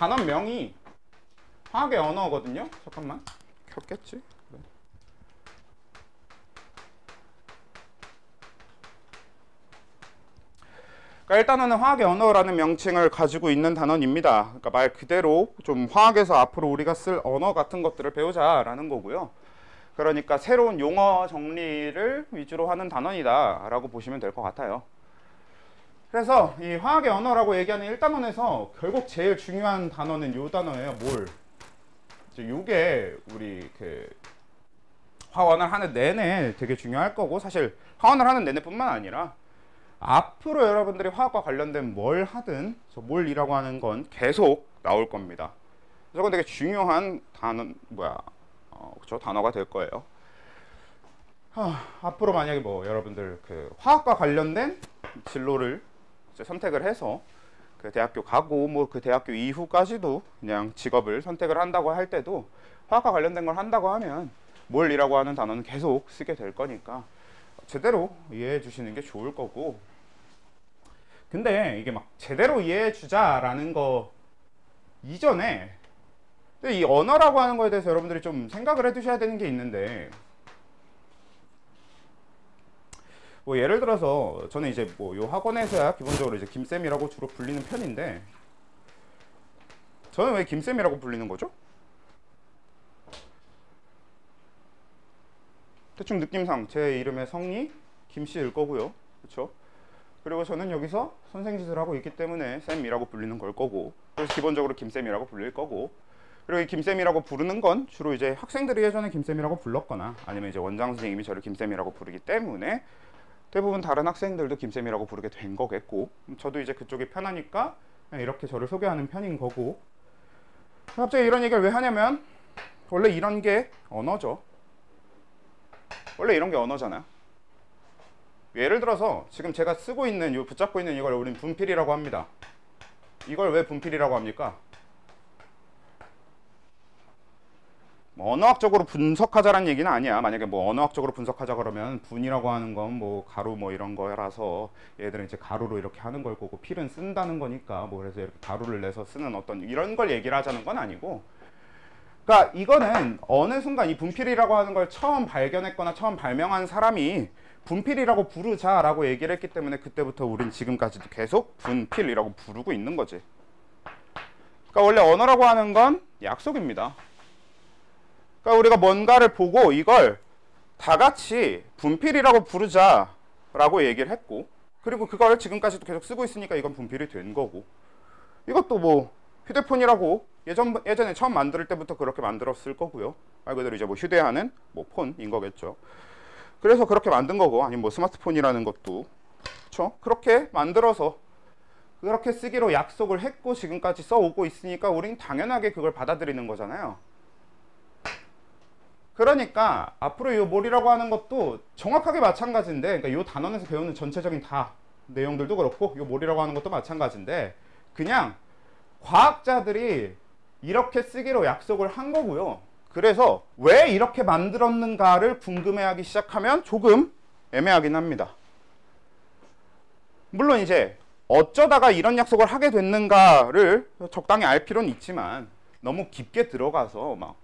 단원명이 화학의 언어거든요. 잠깐만, 켰겠지? 네. 그러니까 일단은 화학의 언어라는 명칭을 가지고 있는 단원입니다. 그러니까 말 그대로 좀 화학에서 앞으로 우리가 쓸 언어 같은 것들을 배우자라는 거고요. 그러니까 새로운 용어 정리를 위주로 하는 단원이다 라고 보시면 될 것 같아요. 그래서 이 화학의 언어라고 얘기하는 1단원에서 결국 제일 중요한 단어는 요 단어예요. 몰. 요게 우리 그 화원을 하는 내내 되게 중요할 거고, 사실 화원을 하는 내내 뿐만 아니라 앞으로 여러분들이 화학과 관련된 뭘 하든 저 몰이라고 하는 건 계속 나올 겁니다. 저건 되게 중요한 단어가 될 거예요. 앞으로 만약에 뭐 여러분들 그 화학과 관련된 진로를 이제 선택을 해서 그 대학교 가고 뭐 그 대학교 이후까지도 그냥 직업을 선택을 한다고 할 때도 화학과 관련된 걸 한다고 하면 몰이라고 하는 단어는 계속 쓰게 될 거니까 제대로 이해해 주시는 게 좋을 거고, 근데 이게 막 제대로 이해해 주자라는 거 이전에 이 언어라고 하는 거에 대해서 여러분들이 좀 생각을 해 두셔야 되는 게 있는데, 뭐 예를 들어서 저는 이제 뭐 요 학원에서야 기본적으로 이제 김쌤이라고 주로 불리는 편인데, 저는 왜 김쌤이라고 불리는 거죠? 대충 느낌상 제 이름의 성이 김씨일 거고요, 그렇죠? 그리고 저는 여기서 선생짓을 하고 있기 때문에 쌤이라고 불리는 걸 거고, 그래서 기본적으로 김쌤이라고 불릴 거고, 그리고 이 김쌤이라고 부르는 건 주로 이제 학생들이 예전에 김쌤이라고 불렀거나 아니면 이제 원장 선생님이 저를 김쌤이라고 부르기 때문에 대부분 다른 학생들도 김쌤이라고 부르게 된 거겠고, 저도 이제 그쪽이 편하니까 이렇게 저를 소개하는 편인 거고. 갑자기 이런 얘기를 왜 하냐면 원래 이런 게 언어죠. 원래 이런 게 언어잖아요. 예를 들어서 지금 제가 쓰고 있는 요 붙잡고 있는 이걸 우린 분필이라고 합니다. 이걸 왜 분필이라고 합니까? 뭐 언어학적으로 분석하자라는 얘기는 아니야. 만약에 뭐 언어학적으로 분석하자 그러면 분이라고 하는 건 뭐 가루 뭐 이런 거라서 얘들은 이제 가루로 이렇게 하는 걸 거고, 필은 쓴다는 거니까 뭐 그래서 이렇게 가루를 내서 쓰는 어떤 이런 걸 얘기를 하자는 건 아니고, 그러니까 이거는 어느 순간 이 분필이라고 하는 걸 처음 발견했거나 처음 발명한 사람이 분필이라고 부르자라고 얘기를 했기 때문에 그때부터 우린 지금까지도 계속 분필이라고 부르고 있는 거지. 그러니까 원래 언어라고 하는 건 약속입니다. 그러니까 우리가 뭔가를 보고 이걸 다 같이 분필이라고 부르자라고 얘기를 했고, 그리고 그걸 지금까지도 계속 쓰고 있으니까 이건 분필이 된 거고, 이것도 뭐 휴대폰이라고 예전에 처음 만들 때부터 그렇게 만들었을 거고요. 말 그대로 이제 뭐 휴대하는 뭐 폰인 거겠죠. 그래서 그렇게 만든 거고, 아니면 뭐 스마트폰이라는 것도 그렇죠. 그렇게 만들어서 그렇게 쓰기로 약속을 했고 지금까지 써오고 있으니까 우린 당연하게 그걸 받아들이는 거잖아요. 그러니까 앞으로 이 몰이라고 하는 것도 정확하게 마찬가지인데, 그러니까 이 단원에서 배우는 전체적인 다 내용들도 그렇고 이 몰이라고 하는 것도 마찬가지인데, 그냥 과학자들이 이렇게 쓰기로 약속을 한 거고요. 그래서 왜 이렇게 만들었는가를 궁금해하기 시작하면 조금 애매하긴 합니다. 물론 이제 어쩌다가 이런 약속을 하게 됐는가를 적당히 알 필요는 있지만, 너무 깊게 들어가서 막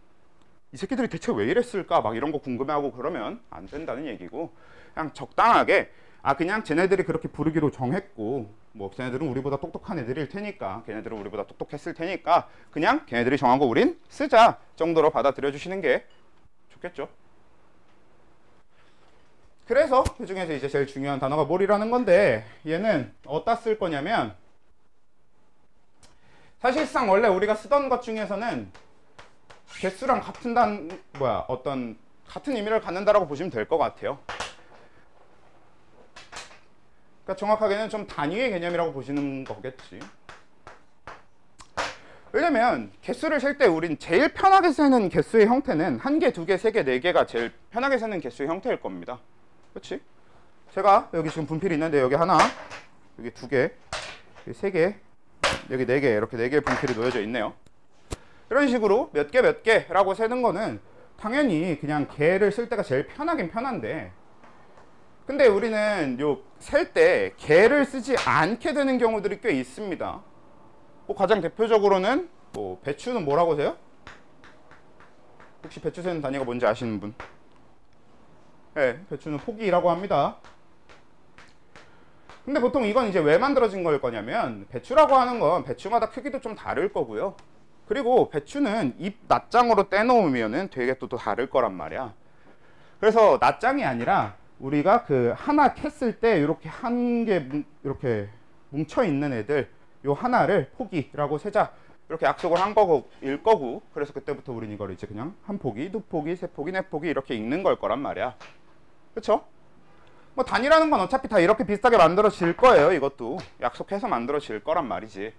이 새끼들이 대체 왜 이랬을까 막 이런 거 궁금해하고 그러면 안 된다는 얘기고, 그냥 적당하게 그냥 쟤네들이 그렇게 부르기로 정했고 뭐 걔네들은 우리보다 똑똑한 애들일 테니까, 걔네들은 우리보다 똑똑했을 테니까 그냥 걔네들이 정한 거 우린 쓰자 정도로 받아들여 주시는 게 좋겠죠. 그래서 그 중에서 이제 제일 중요한 단어가 몰이라는 건데, 얘는 어디다 쓸 거냐면, 사실상 원래 우리가 쓰던 것 중에서는 개수랑 같은 어떤 같은 의미를 갖는다라고 보시면 될 것 같아요. 그러니까 정확하게는 좀 단위의 개념이라고 보시는 거겠지. 왜냐면 개수를 셀 때 우린 제일 편하게 세는 개수의 형태는 1개, 2개, 3개, 4개가 제일 편하게 세는 개수의 형태일 겁니다. 그렇지? 제가 여기 지금 분필이 있는데 여기 하나, 여기 2개, 여기 3개, 여기 4개, 이렇게 4개의 분필이 놓여져 있네요. 이런 식으로 몇 개라고 세는 거는 당연히 그냥 개를 쓸 때가 제일 편하긴 편한데, 근데 우리는 요 셀 때 개를 쓰지 않게 되는 경우들이 꽤 있습니다. 뭐 가장 대표적으로는 뭐 배추는 뭐라고 세요? 혹시 배추 세는 단위가 뭔지 아시는 분? 네, 배추는 포기라고 합니다. 근데 보통 이건 이제 왜 만들어진 걸 거냐면 배추라고 하는 건 배추마다 크기도 좀 다를 거고요. 그리고 배추는 잎 낱장으로 떼놓으면은 되게 또 다를 거란 말이야. 그래서 낱장이 아니라 우리가 그 하나 캤을 때 이렇게 한 개 이렇게 뭉쳐 있는 애들 요 하나를 포기라고 세자 이렇게 약속을 한 거일 거고, 그래서 그때부터 우린 이걸 이제 그냥 한 포기, 두 포기, 세 포기, 네 포기 이렇게 읽는 걸 거란 말이야. 그쵸? 뭐 단위라는 건 어차피 다 이렇게 비슷하게 만들어질 거예요. 이것도 약속해서 만들어질 거란 말이지.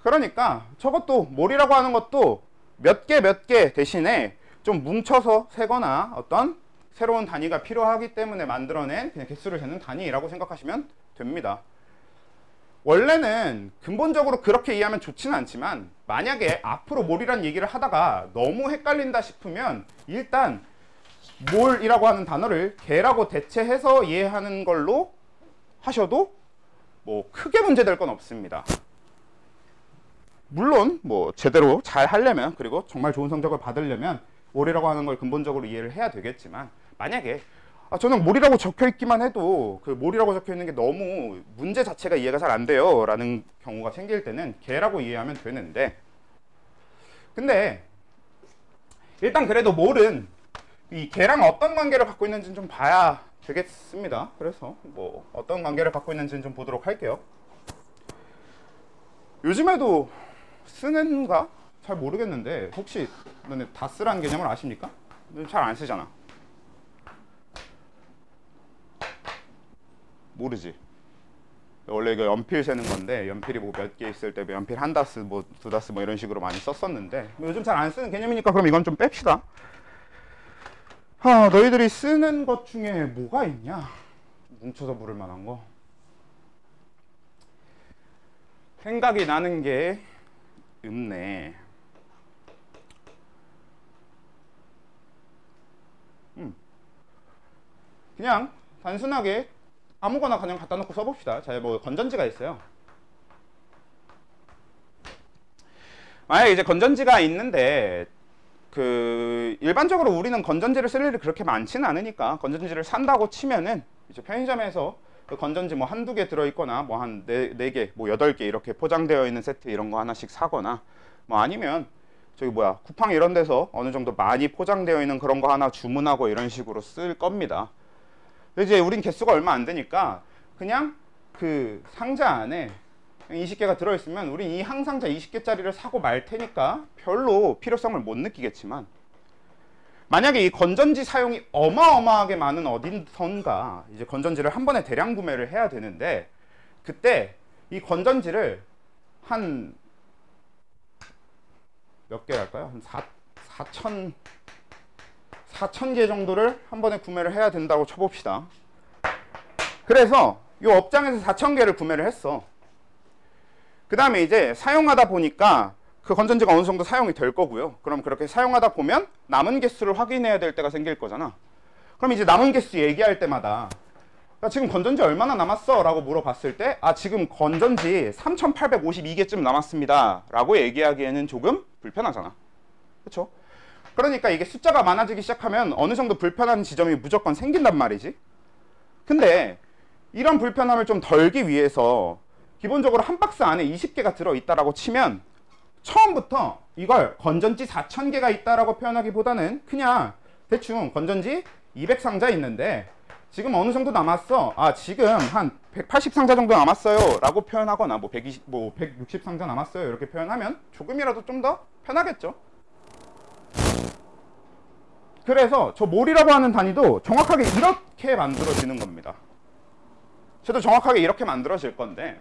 그러니까 저것도 몰이라고 하는 것도 몇 개 대신에 좀 뭉쳐서 세거나 어떤 새로운 단위가 필요하기 때문에 만들어낸 그냥 개수를 재는 단위라고 생각하시면 됩니다. 원래는 근본적으로 그렇게 이해하면 좋지는 않지만, 만약에 앞으로 몰이란 얘기를 하다가 너무 헷갈린다 싶으면 일단 몰이라고 하는 단어를 개라고 대체해서 이해하는 걸로 하셔도 뭐 크게 문제될 건 없습니다. 물론 뭐 제대로 잘 하려면, 그리고 정말 좋은 성적을 받으려면 몰이라고 하는 걸 근본적으로 이해를 해야 되겠지만, 만약에 저는 몰이라고 적혀 있기만 해도 그 몰이라고 적혀 있는 게 너무 문제 자체가 이해가 잘 안 돼요 라는 경우가 생길 때는 개라고 이해하면 되는데, 근데 일단 그래도 몰은 이 개랑 어떤 관계를 갖고 있는지는 좀 봐야 되겠습니다. 그래서 뭐 어떤 관계를 갖고 있는지는 좀 보도록 할게요. 요즘에도 쓰는가? 잘 모르겠는데 혹시 너네 다스라는 개념을 아십니까? 잘 안 쓰잖아. 모르지. 원래 이거 연필 세는 건데, 연필이 뭐 몇 개 있을 때 연필 한 다스, 뭐 두 다스 뭐 이런 식으로 많이 썼었는데, 뭐 요즘 잘 안 쓰는 개념이니까 그럼 이건 좀 뺍시다. 너희들이 쓰는 것 중에 뭐가 있냐? 뭉쳐서 부를 만한 거. 생각이 나는 게 없네. 그냥 단순하게 아무거나 그냥 갖다 놓고 써봅시다. 자, 뭐 건전지가 있어요. 만약에 이제 건전지가 있는데 그 일반적으로 우리는 건전지를 쓸 일이 그렇게 많지는 않으니까 건전지를 산다고 치면은 이제 편의점에서 그 건전지 뭐 한두 개 들어있거나 뭐 한 네 개, 뭐 8개 이렇게 포장되어 있는 세트 이런 거 하나씩 사거나, 뭐 아니면 저기 뭐야 쿠팡 이런 데서 어느 정도 많이 포장되어 있는 그런 거 하나 주문하고 이런 식으로 쓸 겁니다. 근데 이제 우린 개수가 얼마 안 되니까 그냥 그 상자 안에 20개가 들어있으면 우린 이 한 상자 20개짜리를 사고 말 테니까 별로 필요성을 못 느끼겠지만, 만약에 이 건전지 사용이 어마어마하게 많은 어디선가 이제 건전지를 한 번에 대량 구매를 해야 되는데, 그때 이 건전지를 한 몇 개 할까요? 한 4,000개 정도를 한 번에 구매를 해야 된다고 쳐봅시다. 그래서 이 업장에서 4,000개를 구매를 했어. 그 다음에 이제 사용하다 보니까 그 건전지가 어느 정도 사용이 될 거고요. 그럼 그렇게 사용하다 보면 남은 개수를 확인해야 될 때가 생길 거잖아. 그럼 이제 남은 개수 얘기할 때마다 지금 건전지 얼마나 남았어? 라고 물어봤을 때 지금 건전지 3,852개쯤 남았습니다 라고 얘기하기에는 조금 불편하잖아. 그쵸? 그러니까 이게 숫자가 많아지기 시작하면 어느 정도 불편한 지점이 무조건 생긴단 말이지. 근데 이런 불편함을 좀 덜기 위해서 기본적으로 한 박스 안에 20개가 들어있다라고 치면 처음부터 이걸 건전지 4,000개가 있다라고 표현하기보다는 그냥 대충 건전지 200상자 있는데 지금 어느 정도 남았어? 지금 한 180상자 정도 남았어요 라고 표현하거나 뭐 160상자 남았어요 이렇게 표현하면 조금이라도 좀 더 편하겠죠. 그래서 저 몰이라고 하는 단위도 정확하게 이렇게 만들어지는 겁니다. 저도 정확하게 이렇게 만들어질 건데,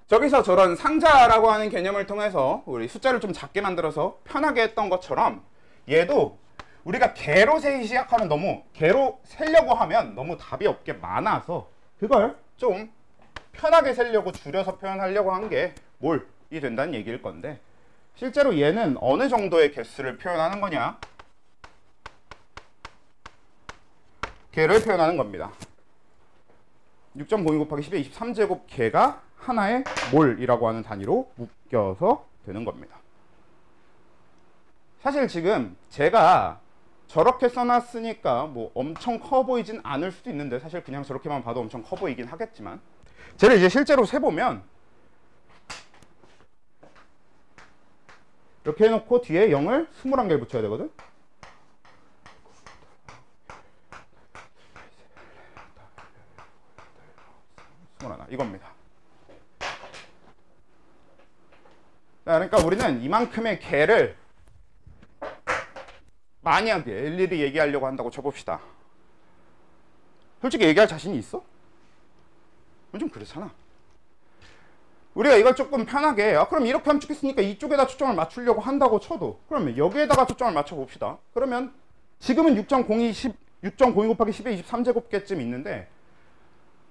저기서 저런 상자라고 하는 개념을 통해서 우리 숫자를 좀 작게 만들어서 편하게 했던 것처럼 얘도 우리가 개로 세기 시작하면 개로 세려고 하면 너무 답이 없게 많아서 그걸 좀 편하게 세려고 줄여서 표현하려고 한 게 몰이 된다는 얘기일 건데, 실제로 얘는 어느 정도의 개수를 표현하는 거냐? 개를 표현하는 겁니다. 6.02 곱하기 10의 23제곱 개가 하나의 몰이라고 하는 단위로 묶여서 되는 겁니다. 사실 지금 제가 저렇게 써놨으니까 뭐 엄청 커 보이진 않을 수도 있는데, 사실 그냥 저렇게만 봐도 엄청 커 보이긴 하겠지만, 쟤를 이제 실제로 세보면 이렇게 해놓고 뒤에 0을 21개를 붙여야 되거든. 이겁니다. 그러니까 우리는 이만큼의 개를 만약에 일일이 얘기하려고 한다고 쳐봅시다. 솔직히 얘기할 자신이 있어? 좀 그렇잖아. 우리가 이걸 조금 편하게, 그럼 이렇게 하면 좋겠으니까 이쪽에다 초점을 맞추려고 한다고 쳐도, 그러면 여기에다가 초점을 맞춰 봅시다. 그러면 지금은 6.02 곱하기 10의 23제곱개쯤 있는데,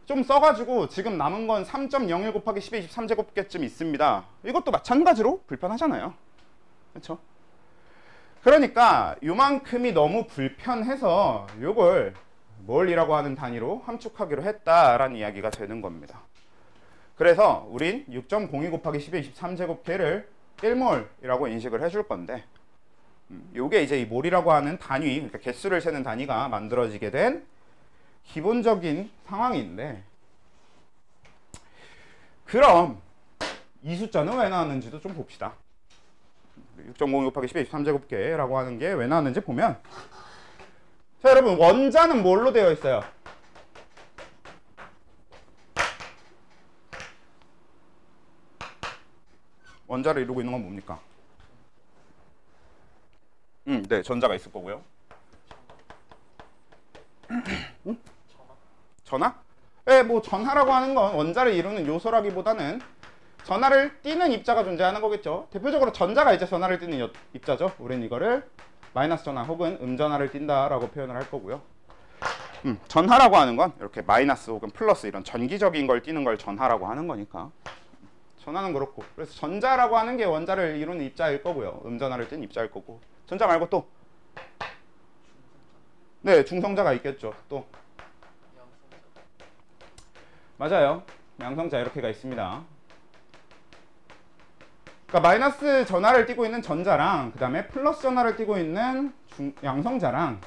좀 써가지고 지금 남은 건 3.01 곱하기 10의 23제곱개쯤 있습니다. 이것도 마찬가지로 불편하잖아요. 그렇죠? 그러니까 요만큼이 너무 불편해서 요걸 몰이라고 하는 단위로 함축하기로 했다라는 이야기가 되는 겁니다. 그래서 우린 6.02 곱하기 10의 23제곱개를 1몰이라고 인식을 해줄 건데, 요게 이제 이 몰이라고 하는 단위, 그러니까 개수를 세는 단위가 만들어지게 된 기본적인 상황인데, 그럼 이 숫자는 왜 나왔는지도 좀 봅시다. 6.02 곱하기 10의 23제곱개라고 하는 게 왜 나왔는지 보면, 자 여러분, 원자는 뭘로 되어 있어요? 원자를 이루고 있는 건 뭡니까? 네, 전자가 있을 거고요. 전하? 네, 뭐 전하라고 하는 건 원자를 이루는 요소라기보다는 전하를 띠는 입자가 존재하는 거겠죠. 대표적으로 전자가 이제 전하를 띠는 입자죠. 우린 이거를 마이너스 전하 혹은 음전하를 띈다라고 표현을 할 거고요. 전하라고 하는 건 이렇게 마이너스 혹은 플러스 이런 전기적인 걸 띠는 걸 전하라고 하는 거니까 전하는 그렇고, 그래서 전자라고 하는 게 원자를 이루는 입자일 거고요. 음전하를 띠는 입자일 거고, 전자 말고 또 네, 중성자가 있겠죠. 또 맞아요. 양성자 이렇게가 있습니다. 그러니까 마이너스 전하를 띠고 있는 전자랑 그 다음에 플러스 전하를 띠고 있는 양성자랑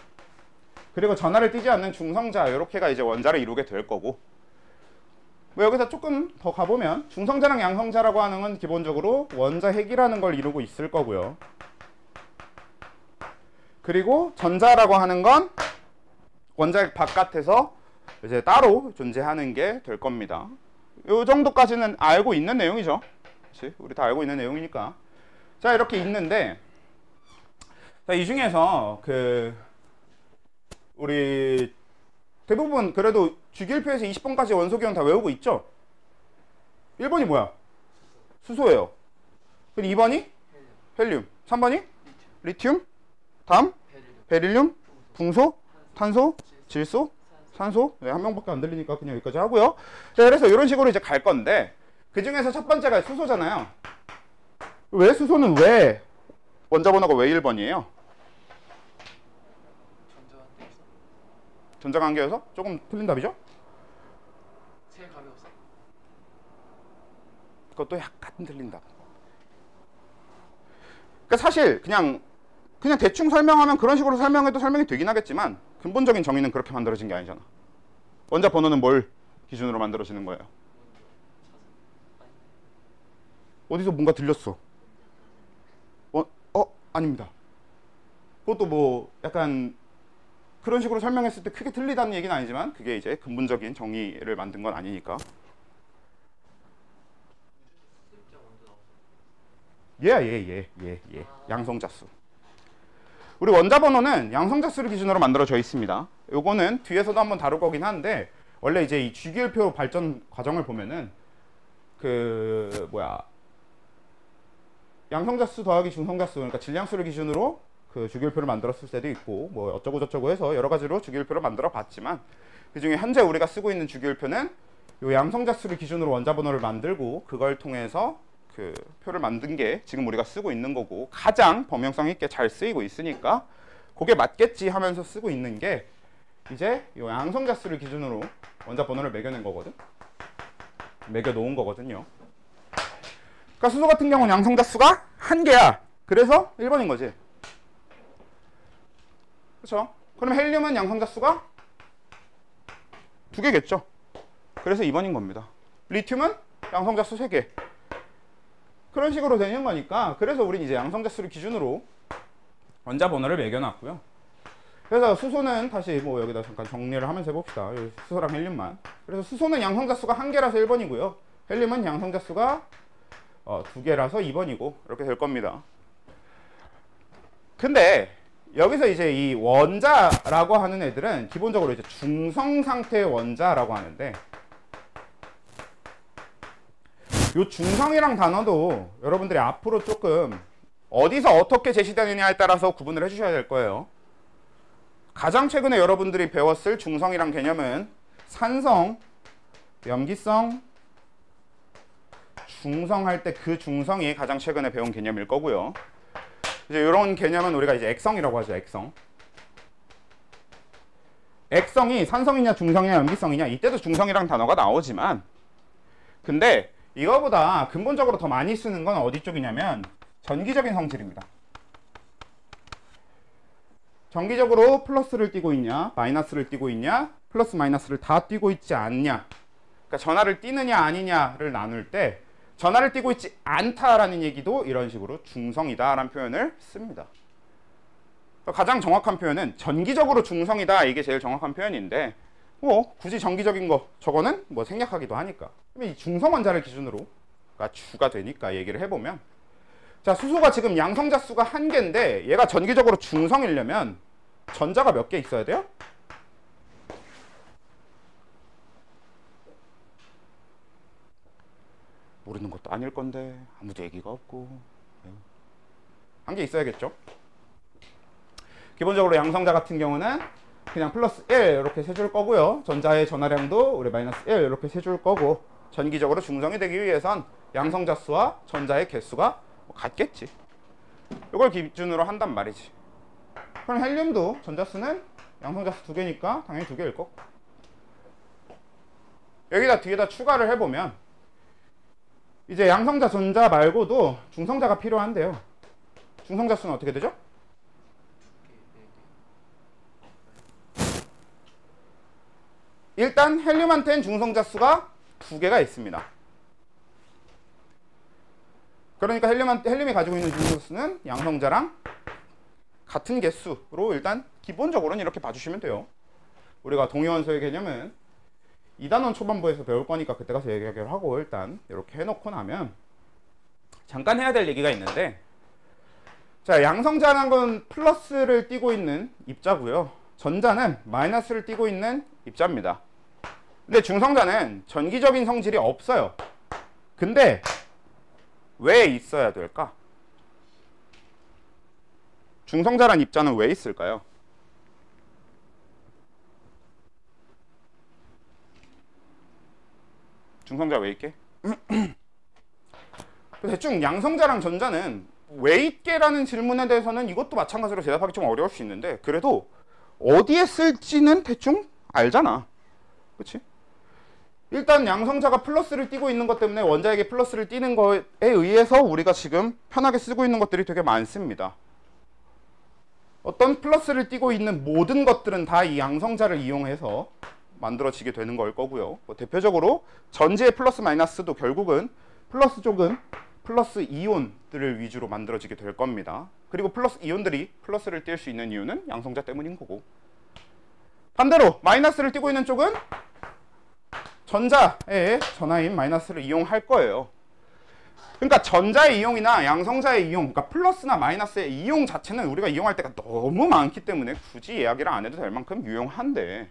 그리고 전하를 띠지 않는 중성자, 이렇게가 이제 원자를 이루게 될 거고, 뭐 여기서 조금 더 가보면 중성자랑 양성자라고 하는 건 기본적으로 원자 핵이라는 걸 이루고 있을 거고요. 그리고 전자라고 하는 건 원자 핵 바깥에서 이제 따로 존재하는 게 될 겁니다. 이 정도까지는 알고 있는 내용이죠. 그치? 우리 다 알고 있는 내용이니까. 자, 이렇게 있는데, 자, 이 중에서 우리 대부분 그래도 주기율표에서 20번까지 원소기원 다 외우고 있죠? 1번이 뭐야? 수소예요. 그럼 2번이? 헬륨. 3번이? 리튬. 다음? 베릴륨. 붕소. 탄소. 질소. 산소. 네, 한 명밖에 안 들리니까 그냥 여기까지 하고요. 자, 그래서 이런 식으로 이제 갈 건데, 그 중에서 첫 번째가 수소잖아요. 왜 수소는 왜 원자 번호가 왜 1번이에요? 전자 관계여서? 조금 틀린 답이죠? 제일 가벼웠어. 그것도 약간 틀린 답. 그러니까 사실 그냥 대충 설명하면 그런 식으로 설명해도 설명이 되긴 하겠지만, 근본적인 정의는 그렇게 만들어진 게 아니잖아. 원자 번호는 뭘 기준으로 만들어지는 거예요? 어디서 뭔가 들렸어. 아닙니다. 그것도 뭐 약간 그런 식으로 설명했을 때 크게 틀리다는 얘기는 아니지만, 그게 이제 근본적인 정의를 만든 건 아니니까. 예. 양성자수. 우리 원자 번호는 양성자수를 기준으로 만들어져 있습니다. 요거는 뒤에서도 한번 다룰 거긴 한데, 원래 이제 이 주기율표 발전 과정을 보면은 양성자수 더하기 중성자수, 그러니까 질량수를 기준으로 그 주기율표를 만들었을 때도 있고, 뭐 어쩌고 저쩌고 해서 여러 가지로 주기율표를 만들어 봤지만, 그 중에 현재 우리가 쓰고 있는 주기율표는 요 양성자수를 기준으로 원자 번호를 만들고, 그걸 통해서 그 표를 만든 게 지금 우리가 쓰고 있는 거고, 가장 범용성 있게 잘 쓰이고 있으니까 그게 맞겠지 하면서 쓰고 있는 게 이제 요 양성자수를 기준으로 원자 번호를 매겨낸 거거든. 매겨 놓은 거거든요. 그러니까 수소 같은 경우는 양성자 수가 1개야. 그래서 1번인 거지. 그렇죠? 그럼 헬륨은 양성자 수가 2개겠죠. 그래서 2번인 겁니다. 리튬은 양성자 수 3개. 그런 식으로 되는 거니까 그래서 우린 이제 양성자 수를 기준으로 원자 번호를 매겨놨고요. 그래서 수소는 다시 뭐 여기다 잠깐 정리를 하면서 해봅시다. 수소랑 헬륨만. 그래서 수소는 양성자 수가 1개라서 1번이고요. 헬륨은 양성자 수가 2개라서 2번이고 이렇게 될 겁니다. 근데 여기서 이제 이 원자라고 하는 애들은 기본적으로 이제 중성 상태의 원자라고 하는데 요 중성이랑 단어도 여러분들이 앞으로 조금 어디서 어떻게 제시되느냐에 따라서 구분을 해주셔야 될 거예요. 가장 최근에 여러분들이 배웠을 중성이란 개념은 산성, 염기성, 중성할 때 그 중성이 가장 최근에 배운 개념일 거고요. 이제 이런 개념은 우리가 이제 액성이라고 하죠. 액성. 액성이 산성이냐 중성이냐 염기성이냐 이때도 중성이란 단어가 나오지만 근데 이거보다 근본적으로 더 많이 쓰는 건 어디 쪽이냐면 전기적인 성질입니다. 전기적으로 플러스를 띄고 있냐 마이너스를 띄고 있냐 플러스 마이너스를 다 띄고 있지 않냐 그러니까 전하를 띄느냐 아니냐를 나눌 때 전하를 띄고 있지 않다라는 얘기도 이런 식으로 중성이다 라는 표현을 씁니다. 가장 정확한 표현은 전기적으로 중성이다 이게 제일 정확한 표현인데 뭐 굳이 전기적인 거 저거는 뭐 생략하기도 하니까 이 중성 원자를 기준으로 주가 되니까 얘기를 해보면 자 수소가 지금 양성자 수가 1개인데 얘가 전기적으로 중성이려면 전자가 몇 개 있어야 돼요? 모르는 것도 아닐 건데 아무도 얘기가 없고 1개 있어야겠죠. 기본적으로 양성자 같은 경우는 그냥 플러스 1 이렇게 세줄 거고요. 전자의 전하량도 우리 마이너스 1 이렇게 세줄 거고 전기적으로 중성이 되기 위해선 양성자 수와 전자의 개수가 같겠지. 이걸 기준으로 한단 말이지. 그럼 헬륨도 전자수는 양성자 수 2개니까 당연히 2개일 거고 여기다 뒤에다 추가를 해보면 이제 양성자 전자 말고도 중성자가 필요한데요. 중성자 수는 어떻게 되죠? 일단 헬륨한테는 중성자 수가 2개가 있습니다. 그러니까 헬륨이 가지고 있는 중성자 수는 양성자랑 같은 개수로 일단 기본적으로는 이렇게 봐주시면 돼요. 우리가 동위원소의 개념은 2단원 초반부에서 배울 거니까 그때 가서 얘기를 하고 일단 이렇게 해놓고 나면 잠깐 해야 될 얘기가 있는데 자 양성자라는 건 플러스를 띄고 있는 입자고요. 전자는 마이너스를 띄고 있는 입자입니다. 근데 중성자는 전기적인 성질이 없어요. 근데 왜 있어야 될까? 중성자란 입자는 왜 있을까요? 중성자 왜 있게? 대충 양성자랑 전자는 왜 있게라는 질문에 대해서는 이것도 마찬가지로 대답하기 좀 어려울 수 있는데 그래도 어디에 쓸지는 대충 알잖아. 그치? 일단 양성자가 플러스를 띄고 있는 것 때문에 원자에게 플러스를 띄는 거에 의해서 우리가 지금 편하게 쓰고 있는 것들이 되게 많습니다. 어떤 플러스를 띄고 있는 모든 것들은 다 이 양성자를 이용해서 만들어지게 되는 걸 거고요. 뭐 대표적으로 전지의 플러스 마이너스도 결국은 플러스 쪽은 플러스 이온들을 위주로 만들어지게 될 겁니다. 그리고 플러스 이온들이 플러스를 띌 수 있는 이유는 양성자 때문인 거고 반대로 마이너스를 띄고 있는 쪽은 전자의 전하인 마이너스를 이용할 거예요. 그러니까 전자의 이용이나 양성자의 이용, 그러니까 플러스나 마이너스의 이용 자체는 우리가 이용할 때가 너무 많기 때문에 굳이 이야기를 안 해도 될 만큼 유용한데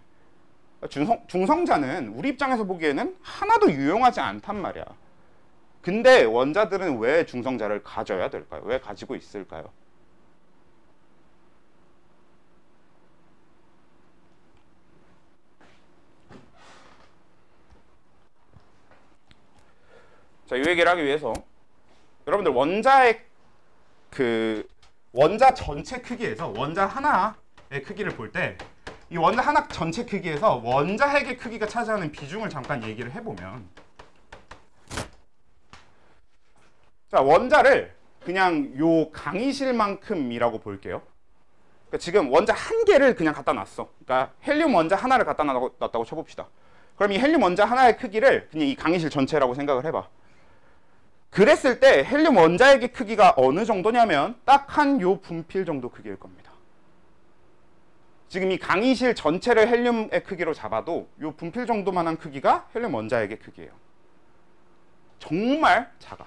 중성자는 우리 입장에서 보기에는 하나도 유용하지 않단 말이야. 근데 원자들은 왜 중성자를 가져야 될까요? 왜 가지고 있을까요? 자, 이 얘기를 하기 위해서 여러분들 원자의 원자 전체 크기에서 원자 하나의 크기를 볼 때 이 원자 하나 전체 크기에서 원자 핵의 크기가 차지하는 비중을 잠깐 얘기를 해보면 자, 원자를 그냥 요 강의실만큼이라고 볼게요. 그러니까 지금 원자 한 개를 그냥 갖다 놨어. 그러니까 헬륨 원자 하나를 갖다 놨다고 쳐봅시다. 그럼 이 헬륨 원자 하나의 크기를 그냥 이 강의실 전체라고 생각을 해봐. 그랬을 때 헬륨 원자핵의 크기가 어느 정도냐면 딱 한 요 분필 정도 크기일 겁니다. 지금 이 강의실 전체를 헬륨의 크기로 잡아도 요 분필 정도만한 크기가 헬륨 원자핵의 크기예요. 정말 작아.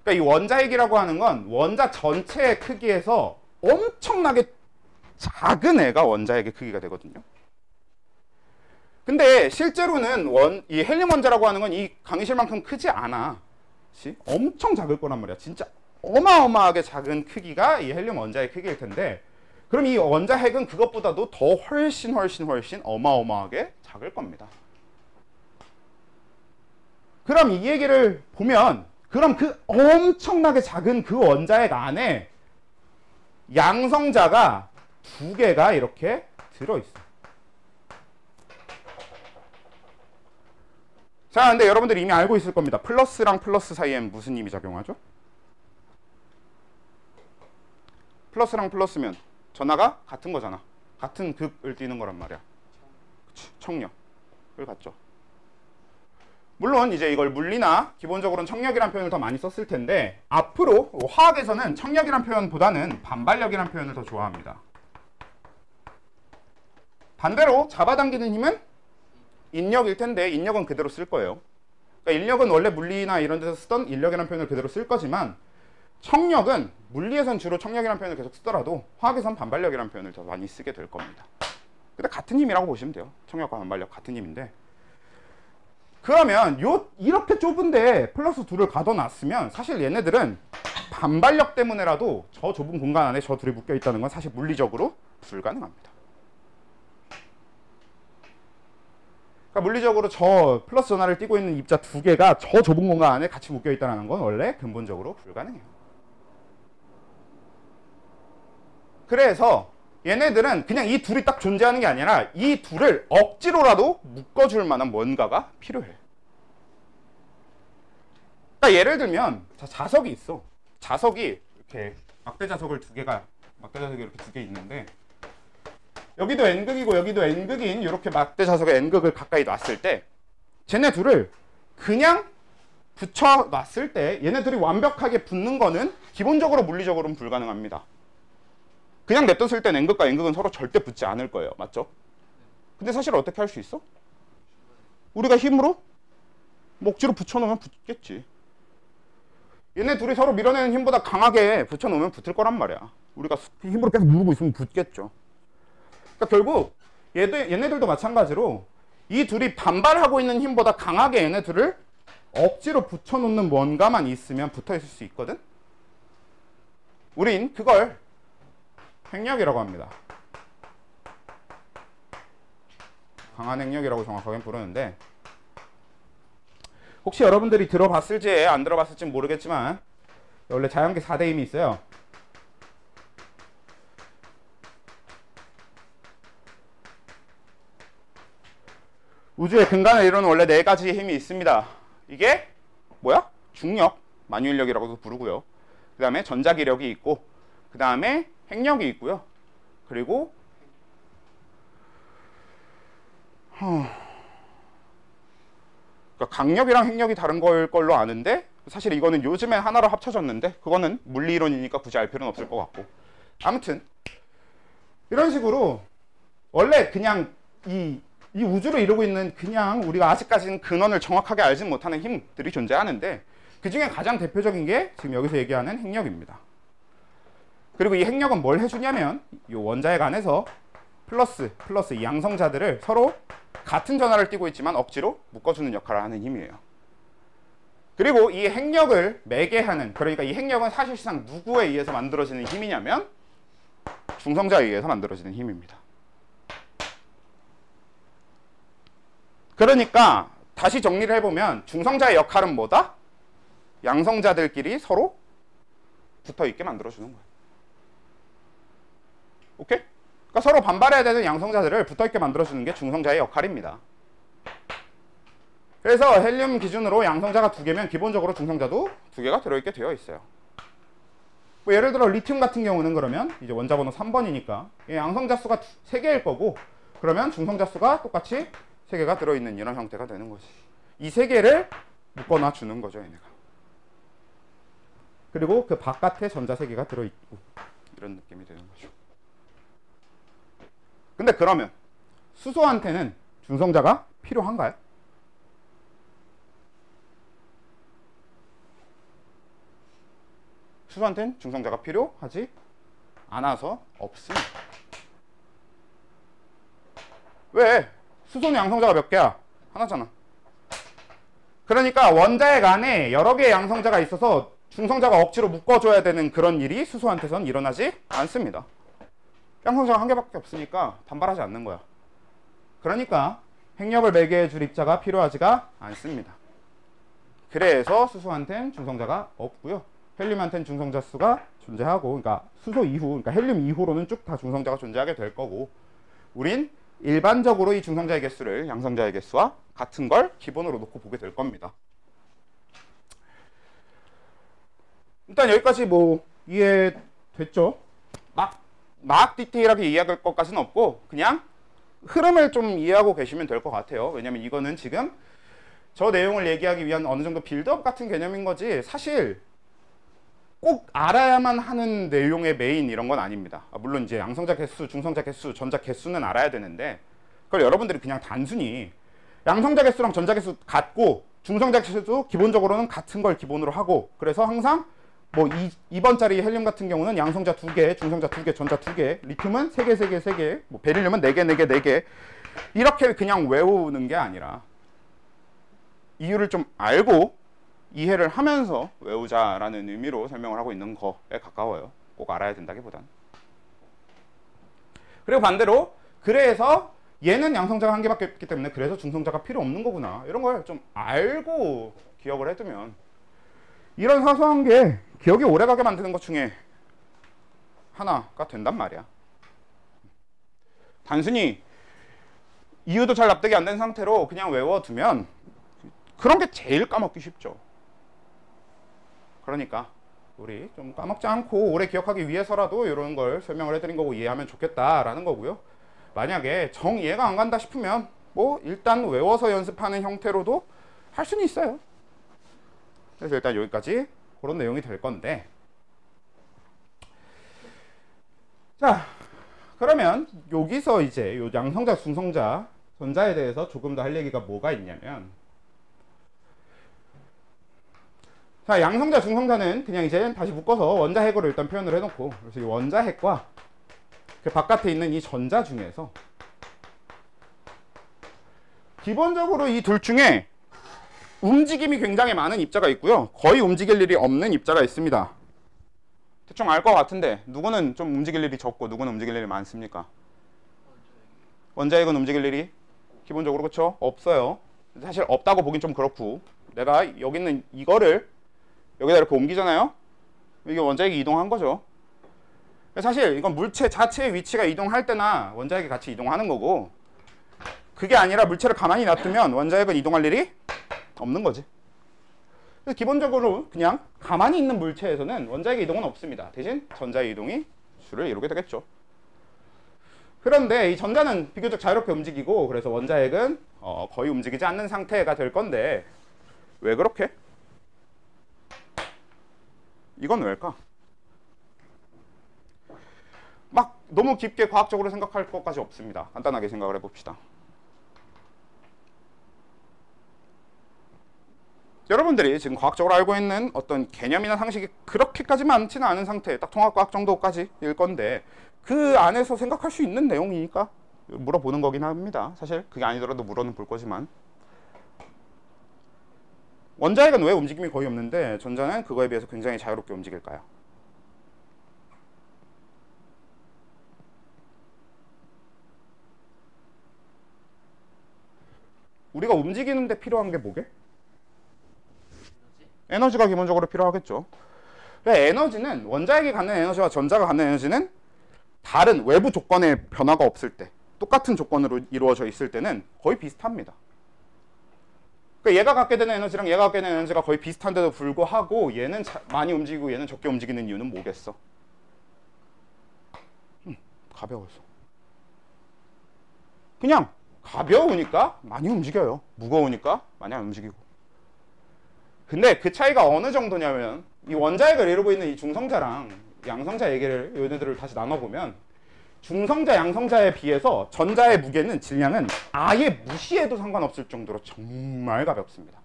그러니까 이 원자핵이라고 하는 건 원자 전체의 크기에서 엄청나게 작은 애가 원자핵의 크기가 되거든요. 근데 실제로는 이 헬륨 원자라고 하는 건 이 강의실만큼 크지 않아. 그치? 엄청 작을 거란 말이야. 진짜 어마어마하게 작은 크기가 이 헬륨 원자의 크기일 텐데, 그럼 이 원자핵은 그것보다도 더 훨씬 어마어마하게 작을 겁니다. 그럼 이 얘기를 보면, 그럼 그 엄청나게 작은 그 원자핵 안에 양성자가 두 개가 이렇게 들어있어. 자, 근데 여러분들이 이미 알고 있을 겁니다. 플러스랑 플러스 사이엔 무슨 힘이 작용하죠? 플러스랑 플러스면 전하가 같은 거잖아. 같은 극을 띠는 거란 말이야. 그치? 청력을 갖죠. 물론 이제 이걸 물리나 기본적으로는 청력이란 표현을 더 많이 썼을 텐데, 앞으로 화학에서는 청력이란 표현보다는 반발력이란 표현을 더 좋아합니다. 반대로 잡아당기는 힘은 인력일 텐데, 인력은 그대로 쓸 거예요. 그러니까 인력은 원래 물리나 이런 데서 쓰던 인력이라는 표현을 그대로 쓸 거지만, 청력은 물리에선 주로 청력이라는 표현을 계속 쓰더라도 화학에선 반발력이라는 표현을 더 많이 쓰게 될 겁니다. 근데 같은 힘이라고 보시면 돼요. 청력과 반발력 같은 힘인데, 그러면 이렇게 좁은데 플러스 2를 가둬놨으면 사실 얘네들은 반발력 때문에라도 저 좁은 공간 안에 저 둘이 묶여 있다는 건 사실 물리적으로 불가능합니다. 그러니까 물리적으로 저 플러스 전하를 띠고 있는 입자 두 개가 저 좁은 공간 안에 같이 묶여 있다는 건 원래 근본적으로 불가능해요. 그래서 얘네들은 그냥 이 둘이 딱 존재하는 게 아니라 이 둘을 억지로라도 묶어줄 만한 뭔가가 필요해. 그러니까 예를 들면 자석이 있어. 자석이 이렇게 막대 자석이 이렇게 두 개 있는데, 여기도 N극이고 여기도 N극인 이렇게 막대 자석의 N극을 가까이 놨을 때 쟤네 둘을 그냥 붙여놨을 때 얘네 둘이 완벽하게 붙는 거는 기본적으로 물리적으로는 불가능합니다. 그냥 냅뒀을 땐 N극과 N극은 서로 절대 붙지 않을 거예요. 맞죠? 근데 사실 어떻게 할 수 있어? 우리가 힘으로 억지로 붙여놓으면 붙겠지. 얘네 둘이 서로 밀어내는 힘보다 강하게 붙여놓으면 붙을 거란 말이야. 우리가 힘으로 계속 누르고 있으면 붙겠죠. 그러니까 결국 얘네들도 마찬가지로 이 둘이 반발하고 있는 힘보다 강하게 얘네들을 억지로 붙여놓는 뭔가만 있으면 붙어있을 수 있거든? 우린 그걸 핵력이라고 합니다. 강한 핵력이라고 정확하게 부르는데, 혹시 여러분들이 들어봤을지 안 들어봤을지 모르겠지만 원래 자연계 4대 힘이 있어요. 우주의 근간을 이루는 원래 4가지의 힘이 있습니다. 이게 뭐야? 중력, 만유인력이라고도 부르고요. 그 다음에 전자기력이 있고, 그 다음에 핵력이 있고요. 그리고 그러니까 강력이랑 핵력이 다른 걸로 아는데, 사실 이거는 요즘에 하나로 합쳐졌는데 그거는 물리이론이니까 굳이 알 필요는 없을 것 같고, 아무튼 이런 식으로 원래 그냥 이 우주를 이루고 있는 그냥 우리가 아직까지는 근원을 정확하게 알지 못하는 힘들이 존재하는데, 그 중에 가장 대표적인 게 지금 여기서 얘기하는 핵력입니다. 그리고 이 핵력은 뭘 해주냐면 이 원자핵 안에서 플러스 이 양성자들을 서로 같은 전하를 띠고 있지만 억지로 묶어주는 역할을 하는 힘이에요. 그리고 이 핵력을 매개하는, 그러니까 이 핵력은 사실상 누구에 의해서 만들어지는 힘이냐면 중성자에 의해서 만들어지는 힘입니다. 그러니까 다시 정리를 해보면 중성자의 역할은 뭐다? 양성자들끼리 서로 붙어있게 만들어주는 거예요. 오케이? 그러니까 서로 반발해야 되는 양성자들을 붙어있게 만들어주는 게 중성자의 역할입니다. 그래서 헬륨 기준으로 양성자가 2개면 기본적으로 중성자도 2개가 들어있게 되어 있어요. 뭐 예를 들어 리튬 같은 경우는 그러면 이제 원자 번호 3번이니까 양성자 수가 3개일 거고, 그러면 중성자 수가 똑같이 3개가 들어있는 이런 형태가 되는 거지. 이 3개를 묶어놔 주는 거죠, 얘네가. 그리고 그 바깥에 전자 3개가 들어있고, 이런 느낌이 되는 거죠. 근데 그러면 수소한테는 중성자가 필요한가요? 수소한테는 중성자가 필요하지 않아서 없습니다. 왜? 수소는 양성자가 몇 개야? 하나잖아. 그러니까 원자핵 안에 여러 개의 양성자가 있어서 중성자가 억지로 묶어줘야 되는 그런 일이 수소한테선 일어나지 않습니다. 양성자가 한 개밖에 없으니까 반발하지 않는 거야. 그러니까 핵력을 매개해 줄 입자가 필요하지가 않습니다. 그래서 수소한테는 중성자가 없고요. 헬륨한테는 중성자 수가 존재하고, 그러니까 수소 이후, 그러니까 헬륨 이후로는 쭉 다 중성자가 존재하게 될 거고, 우린 일반적으로 이 중성자의 개수를 양성자의 개수와 같은 걸 기본으로 놓고 보게 될 겁니다. 일단 여기까지 뭐 이해됐죠? 막 디테일하게 이해할 것까지는 없고 그냥 흐름을 좀 이해하고 계시면 될 것 같아요. 왜냐면 이거는 지금 저 내용을 얘기하기 위한 어느 정도 빌드업 같은 개념인 거지, 사실 꼭 알아야만 하는 내용의 메인 이런 건 아닙니다. 물론 이제 양성자 개수, 중성자 개수, 전자 개수는 알아야 되는데, 그걸 여러분들이 그냥 단순히 양성자 개수랑 전자 개수 같고 중성자 개수도 기본적으로는 같은 걸 기본으로 하고, 그래서 항상 뭐 2번짜리 헬륨 같은 경우는 양성자 2개, 중성자 2개, 전자 2개, 리튬은 3개, 3개, 3개, 뭐 베릴륨은 4개, 4개, 4개, 이렇게 그냥 외우는 게 아니라 이유를 좀 알고 이해를 하면서 외우자라는 의미로 설명을 하고 있는 거에 가까워요. 꼭 알아야 된다기보단. 그리고 반대로 그래서 얘는 양성자가 한 개밖에 없기 때문에 그래서 중성자가 필요 없는 거구나, 이런 걸 좀 알고 기억을 해두면 이런 사소한 게 기억이 오래가게 만드는 것 중에 하나가 된단 말이야. 단순히 이유도 잘 납득이 안 된 상태로 그냥 외워두면 그런 게 제일 까먹기 쉽죠. 그러니까 우리 좀 까먹지 않고 오래 기억하기 위해서라도 이런 걸 설명을 해드린 거고 이해하면 좋겠다라는 거고요. 만약에 정 이해가 안 간다 싶으면 뭐 일단 외워서 연습하는 형태로도 할 수는 있어요. 그래서 일단 여기까지 그런 내용이 될 건데, 자 그러면 여기서 이제 요 양성자, 중성자, 전자에 대해서 조금 더 할 얘기가 뭐가 있냐면, 자 양성자, 중성자는 그냥 이제 다시 묶어서 원자핵으로 일단 표현을 해놓고, 그래서 이 원자핵과 그 바깥에 있는 이 전자 중에서 기본적으로 이 둘 중에 움직임이 굉장히 많은 입자가 있고요, 거의 움직일 일이 없는 입자가 있습니다. 대충 알 것 같은데 누구는 좀 움직일 일이 적고 누구는 움직일 일이 많습니까? 원자핵은 움직일 일이 기본적으로 그렇죠? 없어요. 사실 없다고 보긴 좀 그렇고, 내가 여기 있는 이거를 여기다 이렇게 옮기잖아요. 이게 원자핵이 이동한 거죠. 사실 이건 물체 자체의 위치가 이동할 때나 원자핵이 같이 이동하는 거고, 그게 아니라 물체를 가만히 놔두면 원자핵은 이동할 일이 없는 거지. 그래서 기본적으로 그냥 가만히 있는 물체에서는 원자핵의 이동은 없습니다. 대신 전자의 이동이 수를 이루게 되겠죠. 그런데 이 전자는 비교적 자유롭게 움직이고, 그래서 원자핵은 거의 움직이지 않는 상태가 될 건데, 왜 그렇게? 이건 왜일까? 막 너무 깊게 과학적으로 생각할 것까지 없습니다. 간단하게 생각을 해봅시다. 여러분들이 지금 과학적으로 알고 있는 어떤 개념이나 상식이 그렇게까지 많지는 않은 상태, 딱 통합과학 정도까지일 건데, 그 안에서 생각할 수 있는 내용이니까 물어보는 거긴 합니다. 사실 그게 아니더라도 물어는 볼 거지만, 원자핵은 왜 움직임이 거의 없는데 전자는 그거에 비해서 굉장히 자유롭게 움직일까요? 우리가 움직이는데 필요한 게 뭐게? 에너지가 기본적으로 필요하겠죠. 에너지는, 원자핵이 갖는 에너지와 전자가 갖는 에너지는 다른 외부 조건의 변화가 없을 때, 똑같은 조건으로 이루어져 있을 때는 거의 비슷합니다. 그러니까 얘가 갖게 되는 에너지랑 얘가 갖게 되는 에너지가 거의 비슷한데도 불구하고 얘는 많이 움직이고 얘는 적게 움직이는 이유는 뭐겠어? 가벼워서. 그냥 가벼우니까 많이 움직여요. 무거우니까 많이 안 움직이고. 근데 그 차이가 어느 정도냐면 이 원자핵을 이루고 있는 이 중성자랑 양성자 얘기를 얘네들을 다시 나눠보면 중성자, 양성자에 비해서 전자의 무게는 질량은 아예 무시해도 상관없을 정도로 정말 가볍습니다.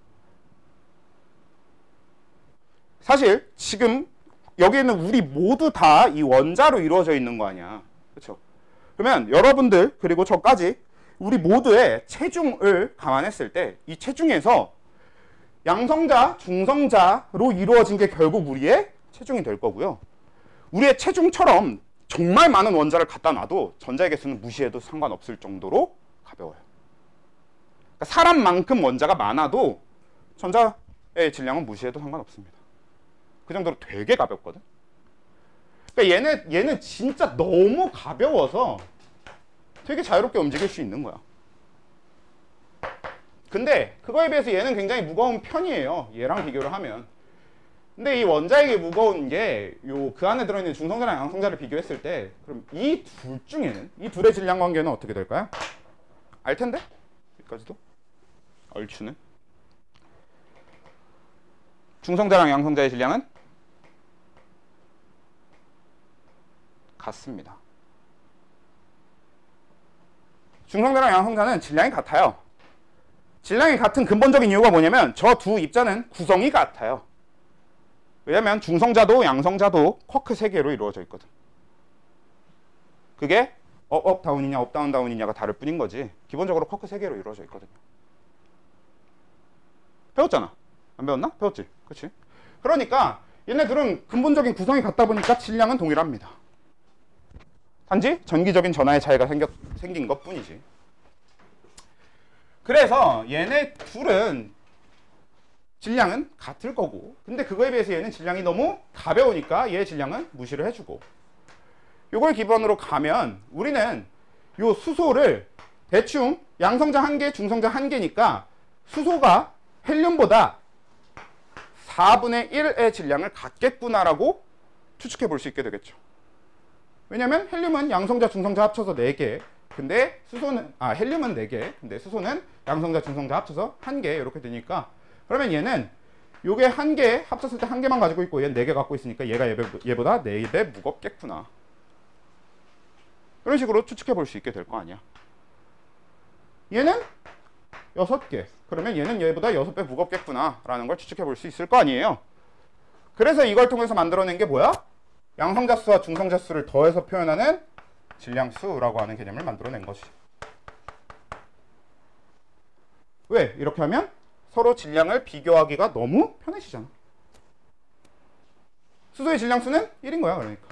사실 지금 여기에는 우리 모두 다 이 원자로 이루어져 있는 거 아니야. 그렇죠? 그러면 여러분들 그리고 저까지 우리 모두의 체중을 감안했을 때 이 체중에서 양성자, 중성자로 이루어진 게 결국 우리의 체중이 될 거고요. 우리의 체중처럼 정말 많은 원자를 갖다 놔도 전자의 개수는 무시해도 상관없을 정도로 가벼워요. 그러니까 사람만큼 원자가 많아도 전자의 질량은 무시해도 상관없습니다. 그 정도로 되게 가볍거든. 그러니까 얘는 진짜 너무 가벼워서 되게 자유롭게 움직일 수 있는 거야. 근데 그거에 비해서 얘는 굉장히 무거운 편이에요. 얘랑 비교를 하면. 근데 이 원자핵이 무거운 게 그 안에 들어있는 중성자랑 양성자를 비교했을 때 그럼 이 둘 중에는 이 둘의 질량 관계는 어떻게 될까요? 알 텐데? 여기까지도? 얼추는? 중성자랑 양성자의 질량은 같습니다. 중성자랑 양성자는 질량이 같아요. 질량이 같은 근본적인 이유가 뭐냐면 저 두 입자는 구성이 같아요. 왜냐면 중성자도 양성자도 쿼크 3개로 이루어져 있거든. 그게 업 다운이냐 업 다운 다운이냐가 다를 뿐인 거지 기본적으로 쿼크 3개로 이루어져 있거든요. 배웠잖아. 안 배웠나? 배웠지. 그치? 그러니까 얘네들은 근본적인 구성이 같다 보니까 질량은 동일합니다. 단지 전기적인 전하의 차이가 생긴 것 뿐이지. 그래서 얘네 둘은 질량은 같을 거고 근데 그거에 비해서 얘는 질량이 너무 가벼우니까 얘의 질량은 무시를 해주고 요걸 기본으로 가면 우리는 요 수소를 대충 양성자 1개, 중성자 1개니까 수소가 헬륨보다 4분의 1의 질량을 갖겠구나라고 추측해 볼 수 있게 되겠죠. 왜냐면 헬륨은 양성자, 중성자 합쳐서 4개 근데 수소는 헬륨은 4개 근데 수소는 양성자, 중성자 합쳐서 1개 이렇게 되니까 그러면 얘는 요게 1개 합쳤을 때 1개만 가지고 있고 얘는 4개 갖고 있으니까 얘가 얘보다 4배 무겁겠구나. 이런 식으로 추측해 볼 수 있게 될 거 아니야. 얘는 6개. 그러면 얘는 얘보다 6배 무겁겠구나 라는 걸 추측해 볼 수 있을 거 아니에요. 그래서 이걸 통해서 만들어낸 게 뭐야? 양성자 수와 중성자 수를 더해서 표현하는 질량수라고 하는 개념을 만들어낸 것이. 왜? 이렇게 하면 서로 질량을 비교하기가 너무 편해지잖아. 수소의 질량수는 1인 거야. 그러니까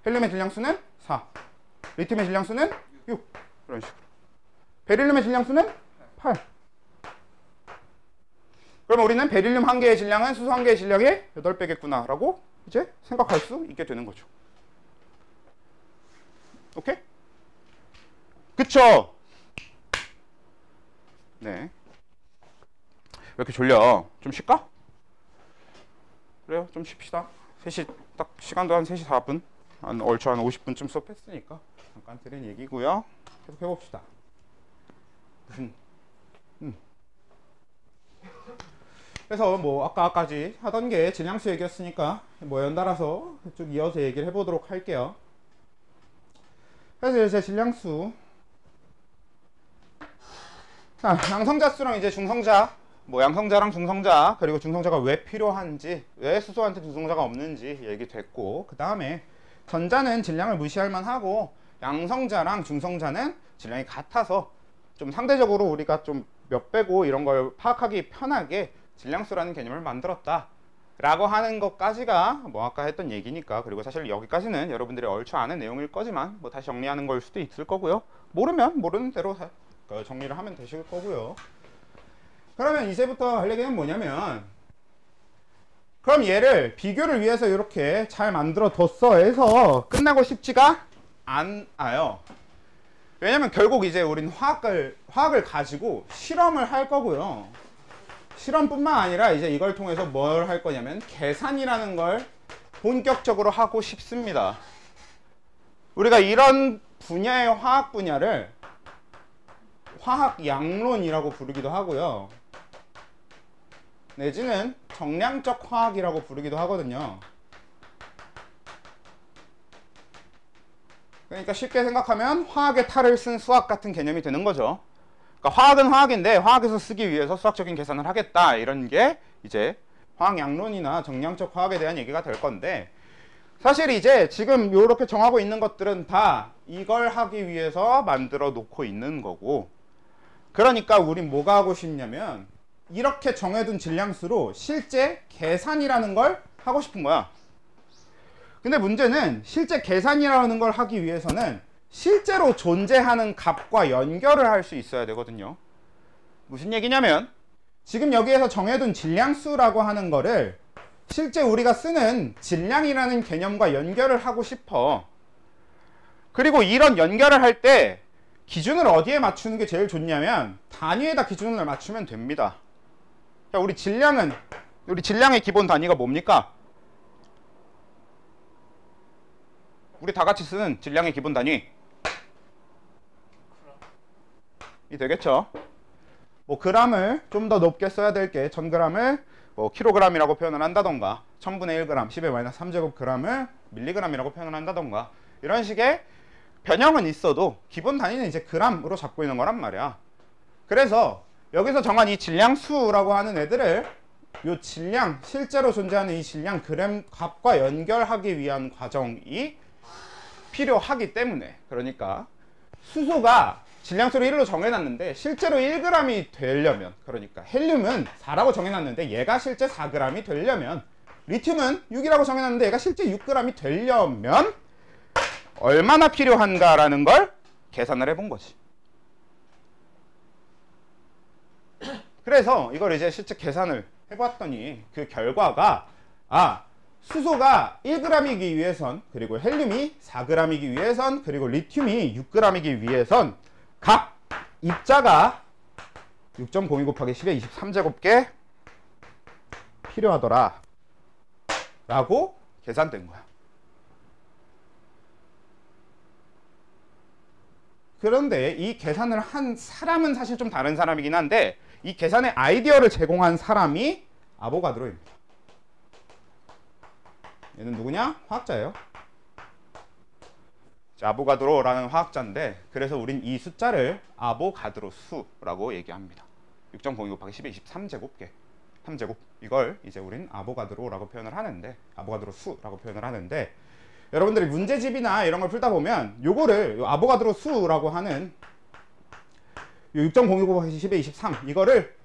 헬륨의 질량수는 4, 리튬의 질량수는 6 이런 식으로. 베릴륨의 질량수는 8. 그럼 우리는 베릴륨 1개의 질량은 수소 1개의 질량의 8배겠구나 라고 이제 생각할 수 있게 되는 거죠. 오케이? 그쵸? 네. 왜 이렇게 졸려? 좀 쉴까? 그래요? 좀 쉽시다. 3시 딱 시간도 한 3시 4분 얼추 한 50분쯤 수업했으니까 잠깐 드린 얘기고요. 계속 해봅시다. 그래서 뭐 아까까지 하던 게 질량수 얘기였으니까 뭐 연달아서 쭉 이어서 얘기를 해보도록 할게요. 그래서 이제 질량수 양성자 수랑 이제 중성자 뭐 양성자랑 중성자 그리고 중성자가 왜 필요한지 왜 수소한테 중성자가 없는지 얘기됐고 그 다음에 전자는 질량을 무시할 만하고 양성자랑 중성자는 질량이 같아서 좀 상대적으로 우리가 좀 몇 배고 이런 걸 파악하기 편하게 질량수라는 개념을 만들었다 라고 하는 것까지가 뭐 아까 했던 얘기니까 그리고 사실 여기까지는 여러분들이 얼추 아는 내용일 거지만 뭐 다시 정리하는 걸 수도 있을 거고요. 모르면 모르는 대로 정리를 하면 되실 거고요. 그러면 이제부터 할 얘기는 뭐냐면 그럼 얘를 비교를 위해서 이렇게 잘 만들어 뒀어 해서 끝나고 싶지가 않아요. 왜냐면 결국 이제 우린 화학을 가지고 실험을 할 거고요. 실험뿐만 아니라 이제 이걸 통해서 뭘 할 거냐면 계산이라는 걸 본격적으로 하고 싶습니다. 우리가 이런 분야의 화학 분야를 화학 양론이라고 부르기도 하고요. 내지는 정량적 화학이라고 부르기도 하거든요. 그러니까 쉽게 생각하면 화학의 탈을 쓴 수학 같은 개념이 되는 거죠. 그러니까 화학은 화학인데 화학에서 쓰기 위해서 수학적인 계산을 하겠다, 이런 게 이제 화학 양론이나 정량적 화학에 대한 얘기가 될 건데, 사실 이제 지금 이렇게 정하고 있는 것들은 다 이걸 하기 위해서 만들어 놓고 있는 거고, 그러니까 우린 뭐가 하고 싶냐면 이렇게 정해둔 질량수로 실제 계산이라는 걸 하고 싶은 거야. 근데 문제는 실제 계산이라는 걸 하기 위해서는 실제로 존재하는 값과 연결을 할 수 있어야 되거든요. 무슨 얘기냐면 지금 여기에서 정해둔 질량수라고 하는 거를 실제 우리가 쓰는 질량이라는 개념과 연결을 하고 싶어. 그리고 이런 연결을 할 때 기준을 어디에 맞추는 게 제일 좋냐면 단위에다 기준을 맞추면 됩니다. 자, 우리 질량의 기본 단위가 뭡니까? 우리 다 같이 쓰는 질량의 기본 단위 이 되겠죠. 뭐 그램을 좀 더 높게 써야 될 게 1000g을 뭐 킬로그램이라고 표현을 한다던가 1000분의 1g 10의 -3제곱 g을 밀리그램이라고 표현을 한다던가 이런 식의 변형은 있어도 기본 단위는 이제 g으로 잡고 있는 거란 말이야. 그래서 여기서 정한 이 질량수라고 하는 애들을 이 질량, 실제로 존재하는 이 질량 그램 값과 연결하기 위한 과정이 필요하기 때문에, 그러니까 수소가 질량수를 1로 정해놨는데 실제로 1g이 되려면, 그러니까 헬륨은 4라고 정해놨는데 얘가 실제 4g이 되려면, 리튬은 6이라고 정해놨는데 얘가 실제 6g이 되려면 얼마나 필요한가라는 걸 계산을 해본 거지. 그래서 이걸 이제 실제 계산을 해봤더니 그 결과가 수소가 1g이기 위해선, 그리고 헬륨이 4g이기 위해선, 그리고 리튬이 6g이기 위해선 각 입자가 6.02 곱하기 10의 23제곱개 필요하더라 라고 계산된 거야. 그런데 이 계산을 한 사람은 사실 좀 다른 사람이긴 한데 이 계산의 아이디어를 제공한 사람이 아보가드로입니다. 얘는 누구냐? 화학자예요. 아보가드로라는 화학자인데, 그래서 우린 이 숫자를 아보가드로 수라고 얘기합니다. 6.02 곱하기 10의 23제곱개 3제곱, 이걸 이제 우린 아보가드로라고 표현을 하는데, 아보가드로 수라고 표현을 하는데, 여러분들이 문제집이나 이런 걸 풀다 보면 요거를 아보가드로 수라고 하는 6.02 곱하기 10의 23 이거를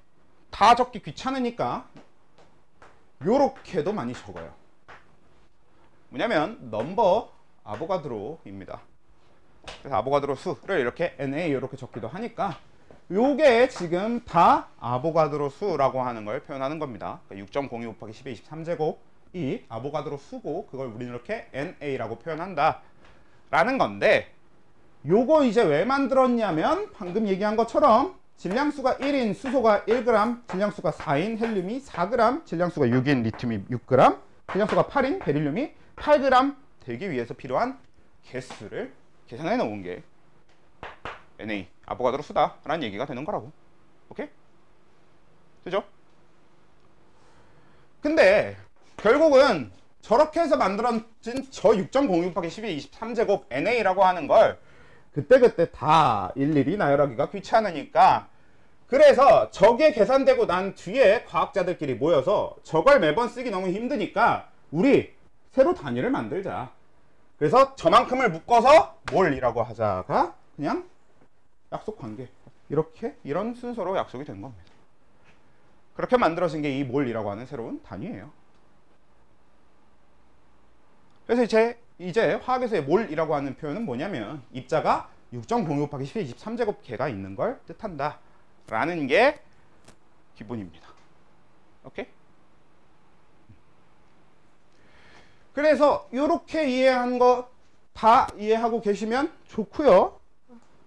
다 적기 귀찮으니까 요렇게도 많이 적어요. 뭐냐면 넘버 아보가드로입니다. 그래서 아보가드로 수를 이렇게 NA 이렇게 적기도 하니까 요게 지금 다 아보가드로 수라고 하는 걸 표현하는 겁니다. 6.02 곱하기 10의 23제곱 이 아보가드로 수고 그걸 우리는 이렇게 NA라고 표현한다 라는 건데, 요거 이제 왜 만들었냐면 방금 얘기한 것처럼 질량수가 1인 수소가 1g, 질량수가 4인 헬륨이 4g, 질량수가 6인 리튬이 6g, 질량수가 8인 베릴륨이 8g 되기 위해서 필요한 개수를 계산해 놓은 게 NA, 아보가드로 수다 라는 얘기가 되는 거라고. 오케이? 되죠? 근데 결국은 저렇게 해서 만들어진 저 6.06 곱하기 10의 23제곱 NA라고 하는 걸 그때그때 다 일일이 나열하기가 귀찮으니까, 그래서 저게 계산되고 난 뒤에 과학자들끼리 모여서 저걸 매번 쓰기 너무 힘드니까 우리 새로 단위를 만들자. 그래서 저만큼을 묶어서 몰이라고 하자가 그냥 약속 관계, 이렇게 이런 순서로 약속이 된 겁니다. 그렇게 만들어진 게 이 몰이라고 하는 새로운 단위예요. 그래서 이제 화학에서의 몰이라고 하는 표현은 뭐냐면 입자가 6.02 곱하기 10의 23제곱 개가 있는 걸 뜻한다 라는 게 기본입니다. 오케이? 그래서 이렇게 이해한 거 다 이해하고 계시면 좋고요.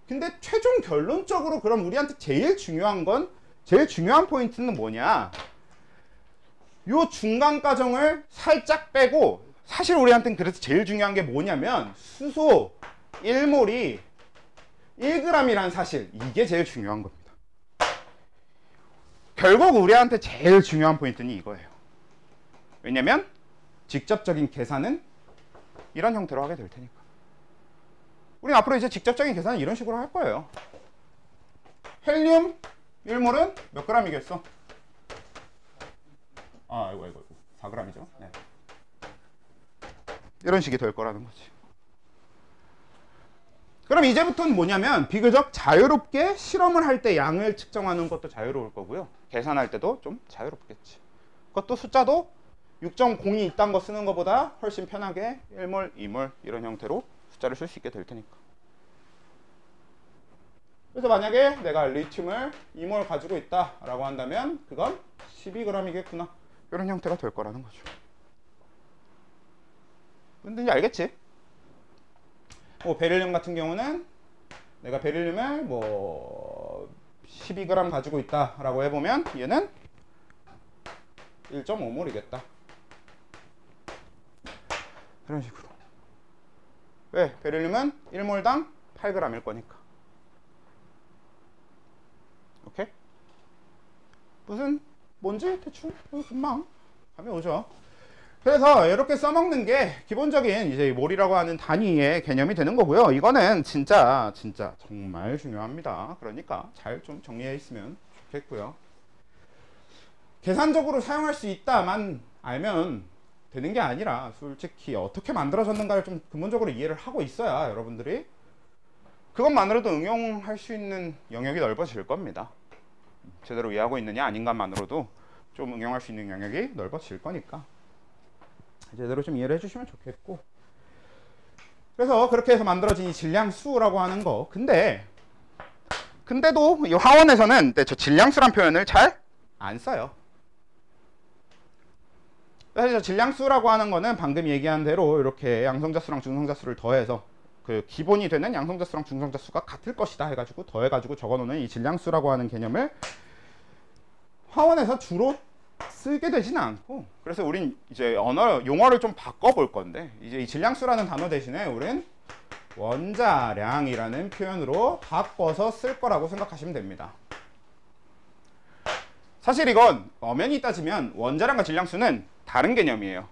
근데 최종 결론적으로 그럼 우리한테 제일 중요한 건 제일 중요한 포인트는 뭐냐, 요 중간 과정을 살짝 빼고, 사실 우리한테는 그래서 제일 중요한 게 뭐냐면 수소 1몰이 1g이라는 사실, 이게 제일 중요한 겁니다. 결국 우리한테 제일 중요한 포인트는 이거예요. 왜냐면 직접적인 계산은 이런 형태로 하게 될 테니까. 우리는 앞으로 이제 직접적인 계산은 이런 식으로 할 거예요. 헬륨 1몰은 몇 g이겠어? 아이고 4g이죠. 네. 이런 식이 될 거라는 거지. 그럼 이제부터는 뭐냐면 비교적 자유롭게 실험을 할 때 양을 측정하는 것도 자유로울 거고요. 계산할 때도 좀 자유롭겠지. 그것도 숫자도 6.0이 있다는 거 쓰는 것보다 훨씬 편하게 1몰, 2몰 이런 형태로 숫자를 쓸 수 있게 될 테니까. 그래서 만약에 내가 리튬을 2몰 가지고 있다라고 한다면 그건 12g이겠구나. 이런 형태가 될 거라는 거죠. 근데 알겠지? 뭐 베릴륨 같은 경우는 내가 베릴륨을 뭐 12g 가지고 있다라고 해보면 얘는 1.5몰이겠다. 이런 식으로. 왜? 베릴륨은 1몰당 8g일 거니까. 오케이? 무슨 뭔지 대충 금방 감이 오죠. 그래서 이렇게 써먹는 게 기본적인 이제 몰이라고 하는 단위의 개념이 되는 거고요. 이거는 진짜 정말 중요합니다. 그러니까 잘 좀 정리해 있으면 좋겠고요. 계산적으로 사용할 수 있다만 알면 되는 게 아니라 솔직히 어떻게 만들어졌는가를 좀 근본적으로 이해를 하고 있어야 여러분들이 그것만으로도 응용할 수 있는 영역이 넓어질 겁니다. 제대로 이해하고 있느냐 아닌가만으로도 좀 응용할 수 있는 영역이 넓어질 거니까 제대로 좀 이해를 해주시면 좋겠고. 그래서 그렇게 해서 만들어진 이 질량수라고 하는 거, 근데도 이 화원에서는 저 질량수란 표현을 잘 안 써요. 그래서 질량수라고 하는 거는 방금 얘기한 대로 이렇게 양성자수랑 중성자수를 더해서 그 기본이 되는 양성자수랑 중성자수가 같을 것이다 해가지고 더해가지고 적어놓는 이 질량수라고 하는 개념을 화원에서 주로 쓰게 되지는 않고, 그래서 우린 이제 용어를 좀 바꿔볼 건데, 이제 이 질량수라는 단어 대신에 우린 원자량이라는 표현으로 바꿔서 쓸 거라고 생각하시면 됩니다. 사실 이건 엄연히 따지면 원자량과 질량수는 다른 개념이에요.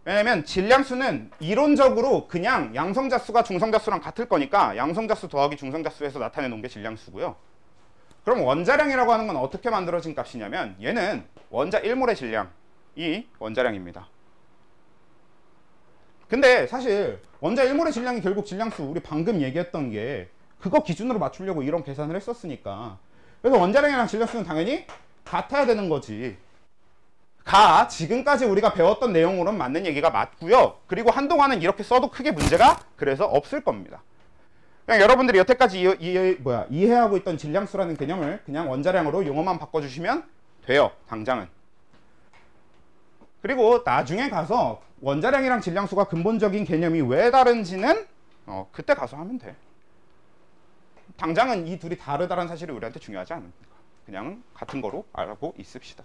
왜냐면 질량수는 이론적으로 그냥 양성자수가 중성자수랑 같을 거니까 양성자수 더하기 중성자수에서 나타내 놓은 게 질량수고요. 그럼 원자량이라고 하는 건 어떻게 만들어진 값이냐면 얘는 원자 1몰의 질량이 원자량입니다. 근데 사실 원자 1몰의 질량이 결국 질량수, 우리 방금 얘기했던 게 그거 기준으로 맞추려고 이런 계산을 했었으니까, 그래서 원자량이랑 질량수는 당연히 같아야 되는 거지. 지금까지 우리가 배웠던 내용으로는 맞는 얘기가 맞고요. 그리고 한동안은 이렇게 써도 크게 문제가 그래서 없을 겁니다. 그냥 여러분들이 여태까지 이해하고 있던 질량수라는 개념을 그냥 원자량으로 용어만 바꿔주시면 돼요, 당장은. 그리고 나중에 가서 원자량이랑 질량수가 근본적인 개념이 왜 다른지는 그때 가서 하면 돼. 당장은 이 둘이 다르다는 사실이 우리한테 중요하지 않으니까 그냥 같은 거로 알고 있읍시다.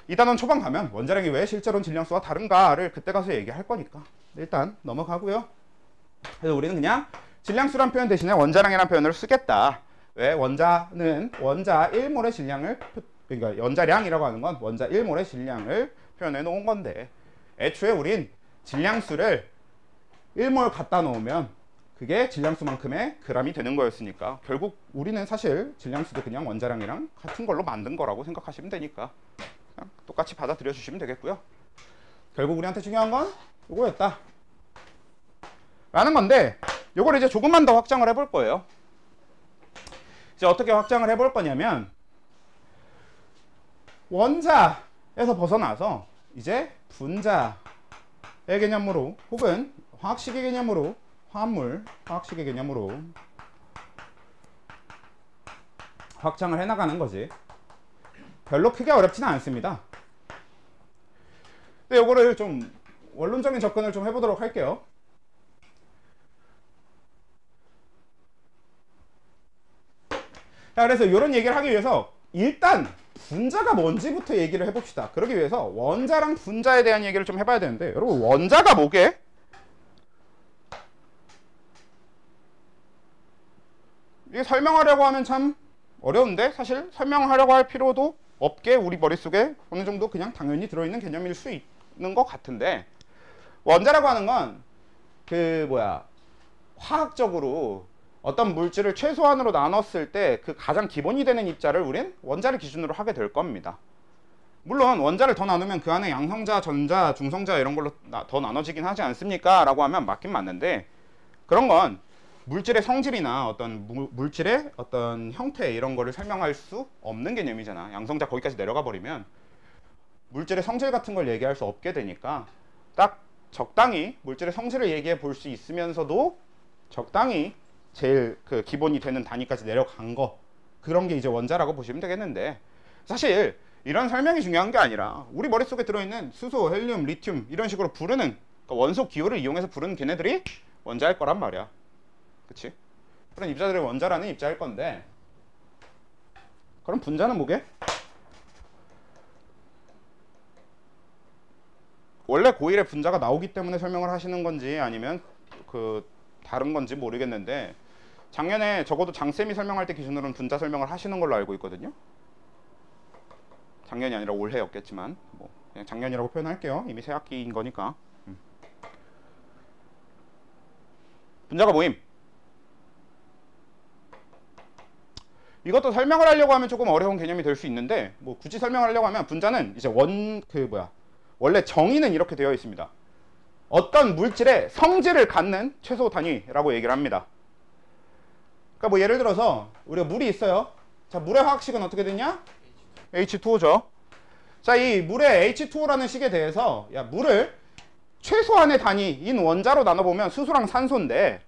이 단원 초반 가면 원자량이 왜 실제로는 질량수와 다른가를 그때 가서 얘기할 거니까 일단 넘어가고요. 그래서 우리는 그냥 질량수란 표현 대신에 원자량이라는 표현을 쓰겠다. 왜? 원자는 원자 1몰의 질량을, 그러니까 원자량이라고 하는 건 원자 1몰의 질량을 표현해 놓은 건데, 애초에 우린 질량수를 1몰 갖다 놓으면 그게 질량수만큼의 g이 되는 거였으니까 결국 우리는 사실 질량수도 그냥 원자량이랑 같은 걸로 만든 거라고 생각하시면 되니까 그냥 똑같이 받아들여 주시면 되겠고요. 결국 우리한테 중요한 건 이거였다 라는 건데, 요걸 이제 조금만 더 확장을 해볼 거예요. 이제 어떻게 확장을 해볼 거냐면, 원자에서 벗어나서 이제 분자의 개념으로, 혹은 화학식의 개념으로, 화학식의 개념으로 확장을 해나가는 거지. 별로 크게 어렵지는 않습니다. 근데 요거를 좀 원론적인 접근을 좀 해보도록 할게요. 자, 그래서 이런 얘기를 하기 위해서 일단 분자가 뭔지부터 얘기를 해봅시다. 그러기 위해서 원자랑 분자에 대한 얘기를 좀 해봐야 되는데, 여러분 원자가 뭐게? 이게 설명하려고 하면 참 어려운데 사실 설명하려고 할 필요도 없게 우리 머릿속에 어느 정도 그냥 당연히 들어있는 개념일 수 있는 것 같은데, 원자라고 하는 건 화학적으로 어떤 물질을 최소한으로 나눴을 때 그 가장 기본이 되는 입자를 우린 원자를 기준으로 하게 될 겁니다. 물론 원자를 더 나누면 그 안에 양성자, 전자, 중성자 이런 걸로 더 나눠지긴 하지 않습니까? 라고 하면 맞긴 맞는데, 그런 건 물질의 성질이나 어떤 물질의 어떤 형태 이런 거를 설명할 수 없는 개념이잖아. 양성자 거기까지 내려가 버리면 물질의 성질 같은 걸 얘기할 수 없게 되니까 딱 적당히 물질의 성질을 얘기해 볼 수 있으면서도 적당히 제일 그 기본이 되는 단위까지 내려간 거, 그런 게 이제 원자라고 보시면 되겠는데, 사실 이런 설명이 중요한 게 아니라 우리 머릿속에 들어있는 수소, 헬륨, 리튬 이런 식으로 부르는, 그러니까 원소 기호를 이용해서 부르는 걔네들이 원자일 거란 말이야. 그치? 그런 입자들이 원자라는 입자일 건데, 그럼 분자는 뭐게? 원래 고1에 분자가 나오기 때문에 설명을 하시는 건지 아니면 다른 건지 모르겠는데, 작년에 적어도 장쌤이 설명할 때 기준으로는 분자 설명을 하시는 걸로 알고 있거든요. 작년이 아니라 올해였겠지만 뭐 그냥 작년이라고 표현할게요. 이미 새 학기인 거니까. 분자가 뭐임? 이것도 설명을 하려고 하면 조금 어려운 개념이 될 수 있는데, 뭐 굳이 설명을 하려고 하면 분자는 이제 원래 정의는 이렇게 되어 있습니다. 어떤 물질의 성질을 갖는 최소 단위라고 얘기를 합니다. 그러니까 뭐 예를 들어서 우리가 물이 있어요. 자, 물의 화학식은 어떻게 되냐? H2O죠. 자, 이 물의 H2O라는 식에 대해서 물을 최소한의 단위인 원자로 나눠보면 수소랑 산소인데,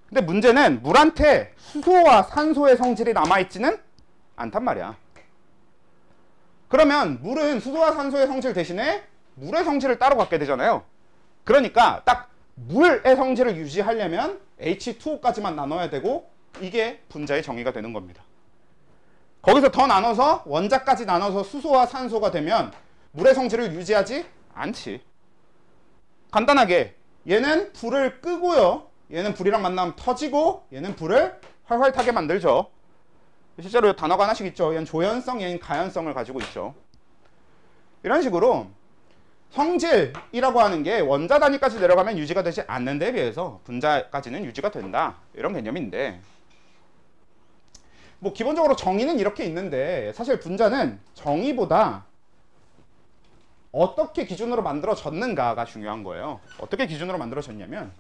근데 문제는 물한테 수소와 산소의 성질이 남아있지는 않단 말이야. 그러면 물은 수소와 산소의 성질 대신에 물의 성질을 따로 갖게 되잖아요. 그러니까 딱 물의 성질을 유지하려면 H2O까지만 나눠야 되고, 이게 분자의 정의가 되는 겁니다. 거기서 더 나눠서 원자까지 나눠서 수소와 산소가 되면 물의 성질을 유지하지 않지. 간단하게 얘는 불을 끄고요, 얘는 불이랑 만나면 터지고, 얘는 불을 활활 타게 만들죠. 실제로 단어가 하나씩 있죠. 얘는 조연성, 얘는 가연성을 가지고 있죠. 이런 식으로 성질이라고 하는 게 원자 단위까지 내려가면 유지가 되지 않는 데 비해서 분자까지는 유지가 된다, 이런 개념인데, 뭐 기본적으로 정의는 이렇게 있는데, 사실 분자는 정의보다 어떻게 기준으로 만들어졌는가가 중요한 거예요. 어떻게 기준으로 만들어졌냐면,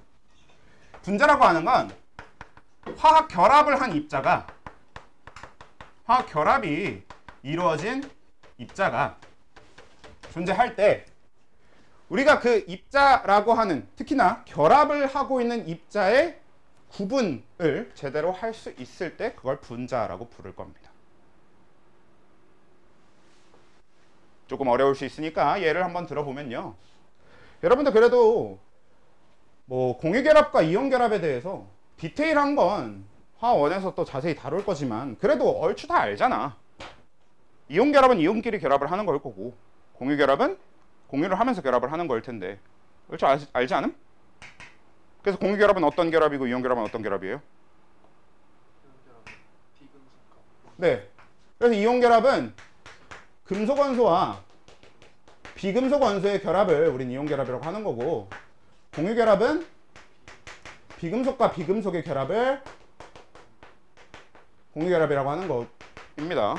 분자라고 하는 건 화학 결합을 한 입자가, 화학 결합이 이루어진 입자가 존재할 때, 우리가 그 입자라고 하는, 특히나 결합을 하고 있는 입자의 구분을 제대로 할 수 있을 때 그걸 분자라고 부를 겁니다. 조금 어려울 수 있으니까 예를 한번 들어보면요, 여러분들 그래도 뭐 공유결합과 이온결합에 대해서 디테일한 건 화원에서 또 자세히 다룰 거지만 그래도 얼추 다 알잖아. 이온결합은 이온끼리 결합을 하는 걸 거고, 공유결합은 공유를 하면서 결합을 하는 걸 텐데 얼추 알지 않음? 그래서 공유결합은 어떤 결합이고 이온결합은 어떤 결합이에요? 네. 그래서 이온결합은 금속원소와 비금속원소의 결합을 우린 이온결합이라고 하는 거고, 공유결합은 비금속과 비금속의 결합을 공유결합이라고 하는 겁니다.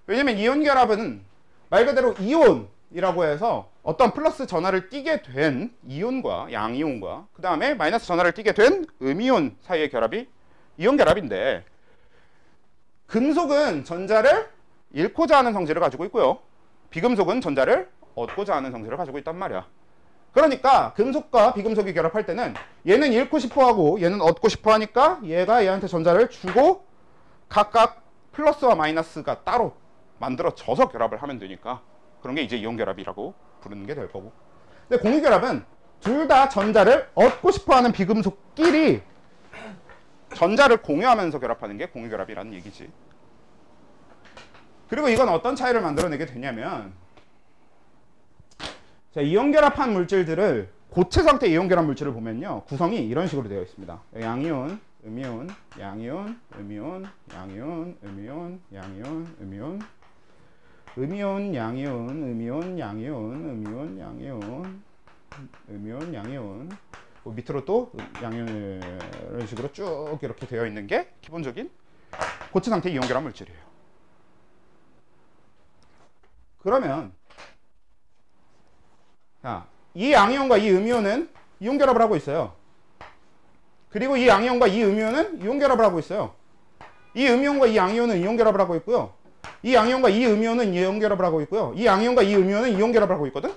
왜냐면 이온결합은 말 그대로 이온이라고 해서 어떤 플러스 전하를 띠게 된 이온과 양이온과 그 다음에 마이너스 전하를 띠게 된 음이온 사이의 결합이 이온결합인데, 금속은 전자를 잃고자 하는 성질을 가지고 있고요, 비금속은 전자를 얻고자 하는 성질을 가지고 있단 말이야. 그러니까 금속과 비금속이 결합할 때는 얘는 잃고 싶어 하고 얘는 얻고 싶어 하니까 얘가 얘한테 전자를 주고 각각 플러스와 마이너스가 따로 만들어져서 결합을 하면 되니까 그런 게 이제 이온결합이라고 부르는 게 될 거고, 근데 공유결합은 둘 다 전자를 얻고 싶어 하는 비금속끼리 전자를 공유하면서 결합하는 게 공유결합이라는 얘기지. 그리고 이건 어떤 차이를 만들어내게 되냐면, 자, 이온결합한 물질들을 고체 상태 이온결합 물질을 보면요, 구성이 이런 식으로 되어 있습니다. 양이온, 음이온, 양이온, 음이온, 양이온, 음이온, 양이온, 음이온, 음이온, 양이온, 음이온, 양이온, 음이온, 양이온, 음이온, 양이온. 밑으로 또 양이온 이런 식으로 쭉 이렇게 되어 있는 게 기본적인 고체 상태 이온결합 물질이에요. 그러면 자, 이 양이온과 이 음이온은 이온결합을 하고 있어요. 그리고 이 양이온과 이 음이온은 이온결합을 하고 있어요. 이 음이온과 이 양이온은 이온결합을 하고 있고요. 이 양이온과 이 음이온은 이온결합을 하고 있고요. 이 양이온과 이 음이온은 이온결합을 하고 있거든.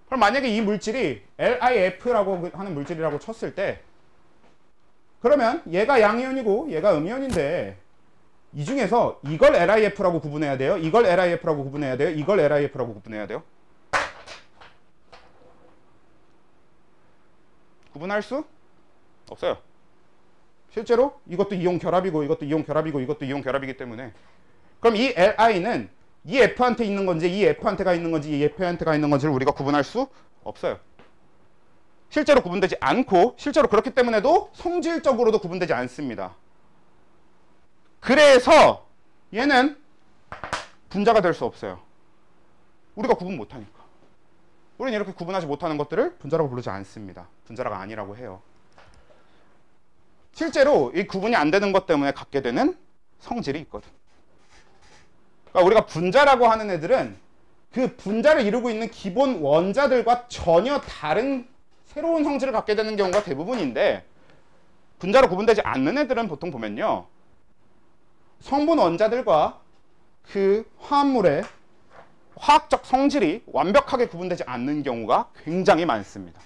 그럼 만약에 이 물질이 LiF라고 하는 물질이라고 쳤을 때, 그러면 얘가 양이온이고 얘가 음이온인데, 이 중에서 이걸 LiF라고 구분해야 돼요? 이걸 LiF라고 구분해야 돼요? 이걸 LiF라고 구분해야 돼요? 구분할 수 없어요. 실제로 이것도 이온 결합이고 이것도 이온 결합이고 이것도 이온 결합이기 때문에, 그럼 이 Li는 이 F한테 있는 건지 이 F한테가 있는 건지 이 F한테가 있는 건지를 우리가 구분할 수 없어요. 실제로 구분되지 않고, 실제로 그렇기 때문에도 성질적으로도 구분되지 않습니다. 그래서 얘는 분자가 될 수 없어요. 우리가 구분 못하니까. 우리는 이렇게 구분하지 못하는 것들을 분자라고 부르지 않습니다. 분자가 아니라고 해요. 실제로 이 구분이 안 되는 것 때문에 갖게 되는 성질이 있거든. 그러니까 우리가 분자라고 하는 애들은 그 분자를 이루고 있는 기본 원자들과 전혀 다른 새로운 성질을 갖게 되는 경우가 대부분인데, 분자로 구분되지 않는 애들은 보통 보면요, 성분 원자들과 그 화합물의 화학적 성질이 완벽하게 구분되지 않는 경우가 굉장히 많습니다.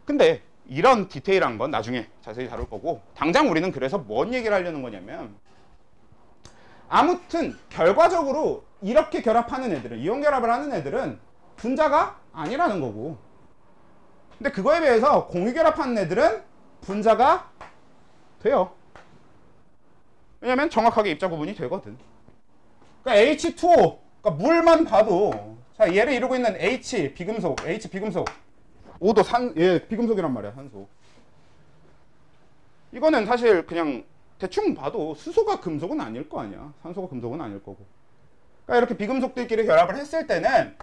근데 이런 디테일한 건 나중에 자세히 다룰 거고, 당장 우리는 그래서 뭔 얘기를 하려는 거냐면, 아무튼 결과적으로 이렇게 결합하는 애들은, 이온 결합을 하는 애들은 분자가 아니라는 거고, 근데 그거에 비해서 공유 결합하는 애들은 분자가 돼요. 왜냐면 정확하게 입자 구분이 되거든. 그러니까 H2O, 그러니까 물만 봐도, 자, 얘를 이루고 있는 H 비금속, H 비금속, O도 비금속이란 말이야, 산소. 이거는 사실 그냥 대충 봐도 수소가 금속은 아닐 거 아니야. 산소가 금속은 아닐 거고. 그러니까 이렇게 비금속들끼리 결합을 했을 때는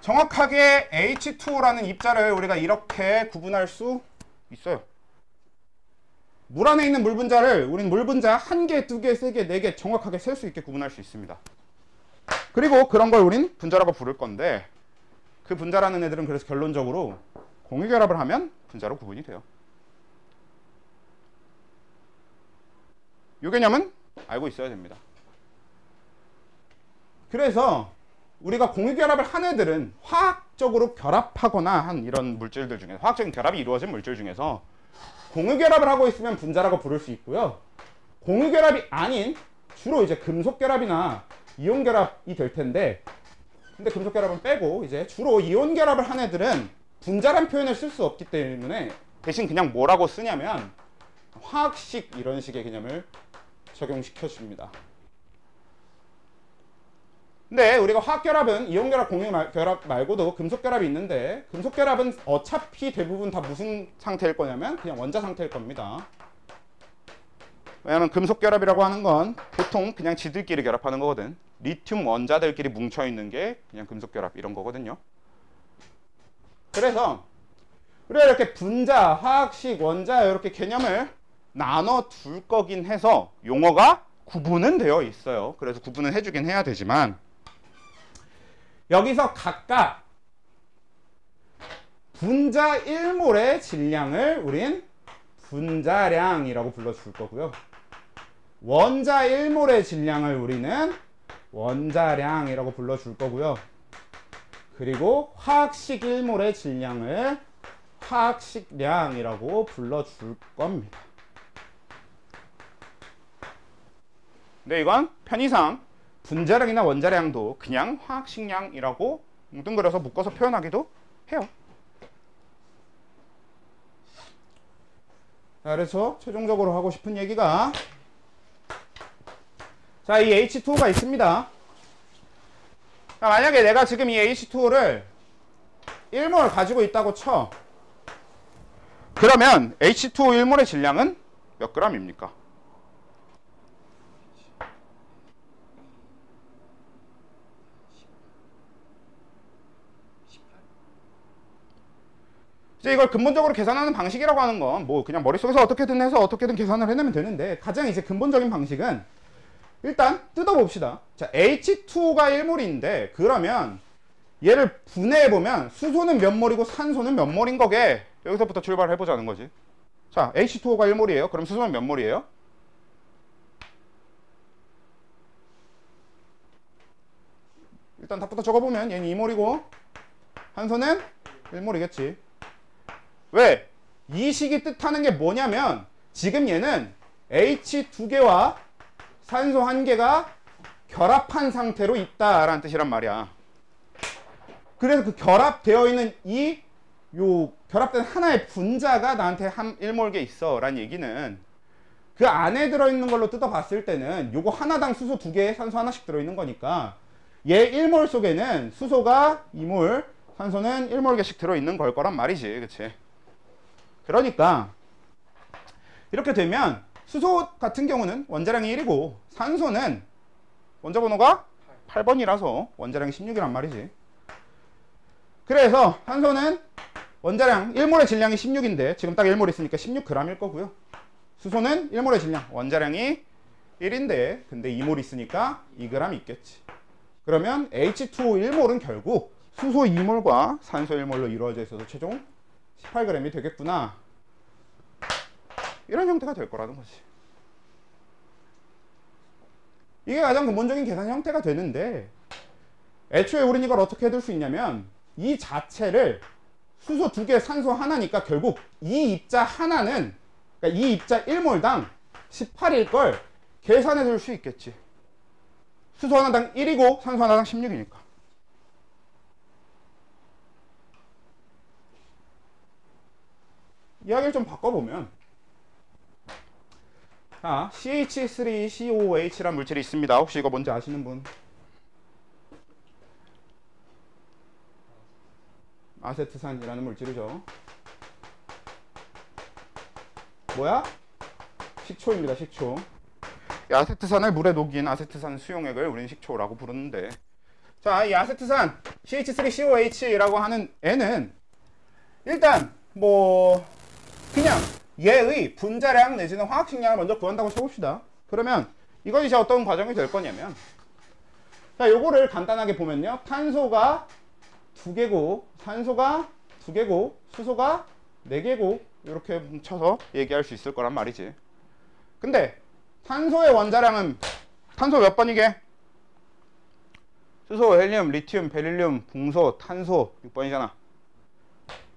정확하게 H2O라는 입자를 우리가 이렇게 구분할 수 있어요. 물 안에 있는 물 분자를 우리는 물 분자 1개, 2개, 3개, 4개 정확하게 셀 수 있게 구분할 수 있습니다. 그리고 그런 걸 우린 분자라고 부를 건데, 그 분자라는 애들은 그래서 결론적으로 공유 결합을 하면 분자로 구분이 돼요. 이 개념은 알고 있어야 됩니다. 그래서 우리가 공유 결합을 한 애들은 화학적으로 결합하거나 한 이런 물질들 중에, 화학적인 결합이 이루어진 물질 중에서 공유 결합을 하고 있으면 분자라고 부를 수 있고요. 공유 결합이 아닌 주로 이제 금속 결합이나 이온 결합이 될 텐데, 근데 금속 결합은 빼고 이제 주로 이온 결합을 한 애들은 분자란 표현을 쓸 수 없기 때문에 대신 그냥 뭐라고 쓰냐면 화학식 이런 식의 개념을 적용시켜 줍니다. 근데 우리가 화학결합은 이온결합, 공유결합 말고도 금속결합이 있는데, 금속결합은 어차피 대부분 다 무슨 상태일 거냐면 그냥 원자 상태일 겁니다. 왜냐면 금속결합이라고 하는 건 보통 그냥 지들끼리 결합하는 거거든. 리튬 원자들끼리 뭉쳐있는 게 그냥 금속결합 이런 거거든요. 그래서 우리가 이렇게 분자, 화학식, 원자 이렇게 개념을 나눠 둘 거긴 해서 용어가 구분은 되어 있어요. 그래서 구분은 해주긴 해야 되지만, 여기서 각각 분자 1몰의 질량을 우린 분자량이라고 불러줄 거고요. 원자 1몰의 질량을 우리는 원자량이라고 불러줄 거고요. 그리고 화학식 1몰의 질량을 화학식량이라고 불러줄 겁니다. 근데 이건 편의상 분자량이나 원자량도 그냥 화학식량이라고 뭉뚱그려서 묶어서 표현하기도 해요. 자, 그래서 최종적으로 하고 싶은 얘기가, 자, 이 H2O가 있습니다. 자, 만약에 내가 지금 이 H2O를 1몰 가지고 있다고 쳐. 그러면 H2O 1몰의 질량은 몇 g입니까? 이제 이걸 근본적으로 계산하는 방식이라고 하는 건 뭐 그냥 머릿속에서 어떻게든 해서 어떻게든 계산을 해내면 되는데, 가장 이제 근본적인 방식은 일단 뜯어봅시다. 자, H2가 1몰인데 그러면 얘를 분해해보면 수소는 몇 몰이고 산소는 몇 몰인 거게. 여기서부터 출발해보자는 거지. 자, H2O가 1몰이에요. 그럼 수소는 몇 몰이에요? 일단 답부터 적어보면 얘는 2몰이고 산소는 1몰이겠지. 왜? 이 식이 뜻하는 게 뭐냐면 지금 얘는 H 2개와 산소 1개가 결합한 상태로 있다라는 뜻이란 말이야. 그래서 그 결합되어 있는 결합된 하나의 분자가 나한테 한 1몰게 있어 라는 얘기는, 그 안에 들어있는 걸로 뜯어봤을 때는 요거 하나당 수소 2개, 산소 하나씩 들어있는 거니까 얘 1몰 속에는 수소가 2몰, 산소는 1몰개씩 들어있는 걸 거란 말이지. 그치? 그러니까 이렇게 되면 수소 같은 경우는 원자량이 1이고 산소는 원자 번호가 8번이라서 원자량이 16이란 말이지. 그래서 산소는 원자량 1몰의 질량이 16인데 지금 딱 1몰 있으니까 16g일 거고요. 수소는 1몰의 질량 원자량이 1인데 근데 2몰 있으니까 2g 있겠지. 그러면 H2O 1몰은 결국 수소 2몰과 산소 1몰로 이루어져 있어서 최종 18g이 되겠구나. 이런 형태가 될 거라는 거지. 이게 가장 근본적인 계산 형태가 되는데, 애초에 우리는 이걸 어떻게 해둘 수 있냐면 이 자체를 수소 2개, 산소 하나니까 결국 이 입자 하나는, 그러니까 이 입자 1몰당 18일 걸 계산해 둘 수 있겠지. 수소 하나당 1이고 산소 하나당 16이니까. 이야기를 좀 바꿔보면, 자, CH3COOH라는 물질이 있습니다. 혹시 이거 뭔지 아시는 분? 아세트산이라는 물질이죠. 뭐야? 식초입니다. 식초. 이 아세트산을 물에 녹인 아세트산 수용액을 우리는 식초라고 부르는데, 자, 이 아세트산 CH3COOH라고 하는 애는 일단 뭐 그냥 얘의 분자량 내지는 화학식량을 먼저 구한다고 쳐봅시다. 그러면 이건 이제 어떤 과정이 될 거냐면, 자, 요거를 간단하게 보면요, 탄소가 2개고 산소가 2개고 수소가 4개고 이렇게 뭉쳐서 얘기할 수 있을 거란 말이지. 근데 탄소의 원자량은 탄소 몇 번이게? 수소, 헬륨, 리튬, 베릴륨, 붕소, 탄소 6번이잖아.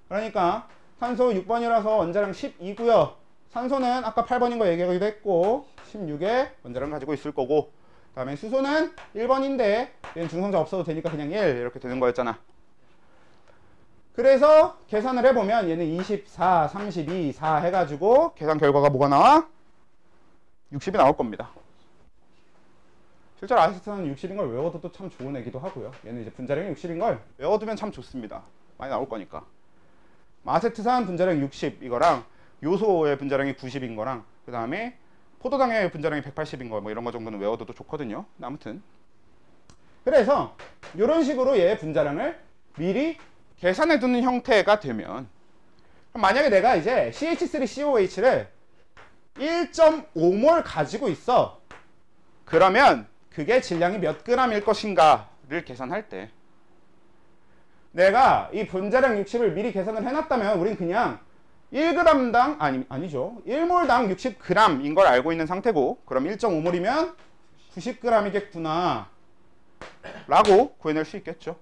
그러니까 탄소 6번이라서 원자량 12고요. 산소는 아까 8번인 거 얘기하기도 했고 16의 원자량 가지고 있을 거고, 그 다음에 수소는 1번인데 얘는 중성자 없어도 되니까 그냥 1 이렇게 되는 거였잖아. 그래서 계산을 해보면 얘는 24, 32, 4 해가지고 계산 결과가 뭐가 나와? 60이 나올 겁니다. 실제로 아세트산은 60인 걸 외워둬도 참 좋은 애기도 하고요. 얘는 이제 분자량이 60인 걸 외워두면 참 좋습니다. 많이 나올 거니까. 아세트산 분자량 60 이거랑 요소의 분자량이 90인 거랑 그 다음에 포도당의 분자량이 180인 거 뭐 이런 거 정도는 외워둬도 좋거든요. 아무튼 그래서 이런 식으로 얘의 분자량을 미리 계산해 두는 형태가 되면, 만약에 내가 이제 CH3COOH를 1.5몰 가지고 있어. 그러면 그게 질량이 몇 g일 것인가를 계산할 때 내가 이 분자량 60을 미리 계산을 해놨다면 우린 그냥 1g당 아니죠. 1몰당 60g인 걸 알고 있는 상태고, 그럼 1.5몰이면 90g이겠구나 라고 구해낼 수 있겠죠.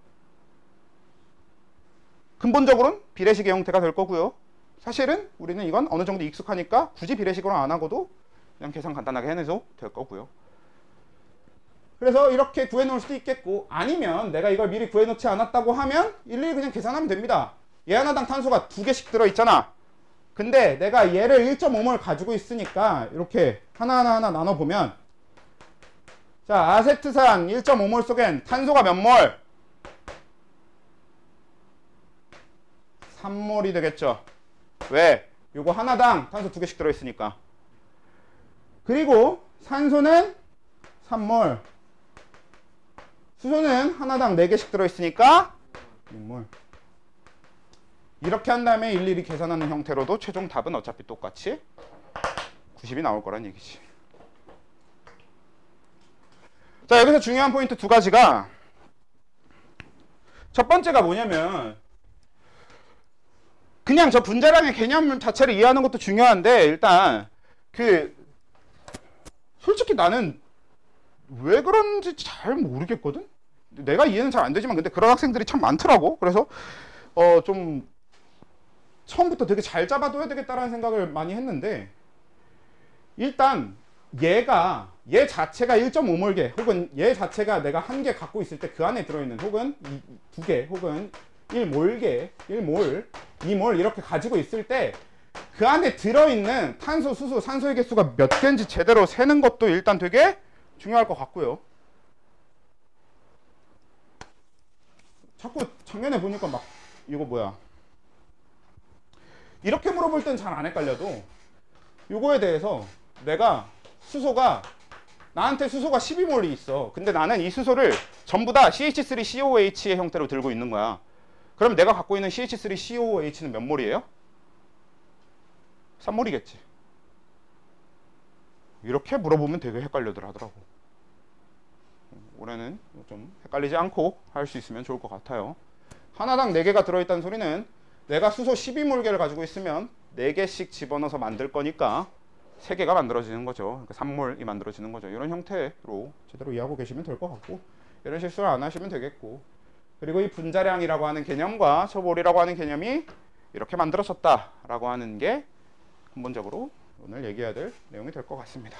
근본적으로는 비례식의 형태가 될 거고요. 사실은 우리는 이건 어느 정도 익숙하니까 굳이 비례식으로 안 하고도 그냥 계산 간단하게 해내도 될 거고요. 그래서 이렇게 구해놓을 수도 있겠고, 아니면 내가 이걸 미리 구해놓지 않았다고 하면 일일이 그냥 계산하면 됩니다. 얘 하나당 탄소가 2개씩 들어있잖아. 근데 내가 얘를 1.5몰 가지고 있으니까 이렇게 하나하나 나눠보면 자, 아세트산 1.5몰 속엔 탄소가 몇 몰? 3몰이 되겠죠. 왜? 요거 하나당 탄소 2개씩 들어있으니까. 그리고 산소는 3몰. 수소는 하나당 4개씩 들어있으니까 6몰. 이렇게 한 다음에 일일이 계산하는 형태로도 최종 답은 어차피 똑같이 90이 나올 거란 얘기지. 자, 여기서 중요한 포인트 두 가지가, 첫 번째가 뭐냐면 그냥 저 분자량의 개념 자체를 이해하는 것도 중요한데, 일단 솔직히 나는 왜 그런지 잘 모르겠거든. 내가 이해는 잘 안 되지만 근데 그런 학생들이 참 많더라고. 그래서 좀 처음부터 되게 잘 잡아둬야 되겠다라는 생각을 많이 했는데, 일단 얘 자체가 1.5몰개 혹은 얘 자체가 내가 한 개 갖고 있을 때 그 안에 들어있는, 혹은 2개 혹은 1몰개, 1몰, 2몰 이렇게 가지고 있을 때 그 안에 들어있는 탄소, 수소, 산소의 개수가 몇 개인지 제대로 세는 것도 일단 되게 중요할 것 같고요. 자꾸 작년에 보니까 막 이거 뭐야, 이렇게 물어볼 땐 잘 안 헷갈려도 요거에 대해서 내가 나한테 수소가 12몰이 있어. 근데 나는 이 수소를 전부 다 CH3COOH의 형태로 들고 있는 거야. 그럼 내가 갖고 있는 CH3COOH는 몇 몰이에요? 3몰이겠지. 이렇게 물어보면 되게 헷갈려들 하더라고. 올해는 좀 헷갈리지 않고 할 수 있으면 좋을 것 같아요. 하나당 4개가 들어있다는 소리는 내가 수소 12몰개를 가지고 있으면 4개씩 집어넣어서 만들 거니까 3개가 만들어지는 거죠. 그러니까 3몰이 만들어지는 거죠. 이런 형태로 제대로 이해하고 계시면 될 것 같고, 이런 실수를 안 하시면 되겠고, 그리고 이 분자량이라고 하는 개념과 초몰이라고 하는 개념이 이렇게 만들어졌다라고 하는 게 근본적으로 오늘 얘기해야 될 내용이 될 것 같습니다.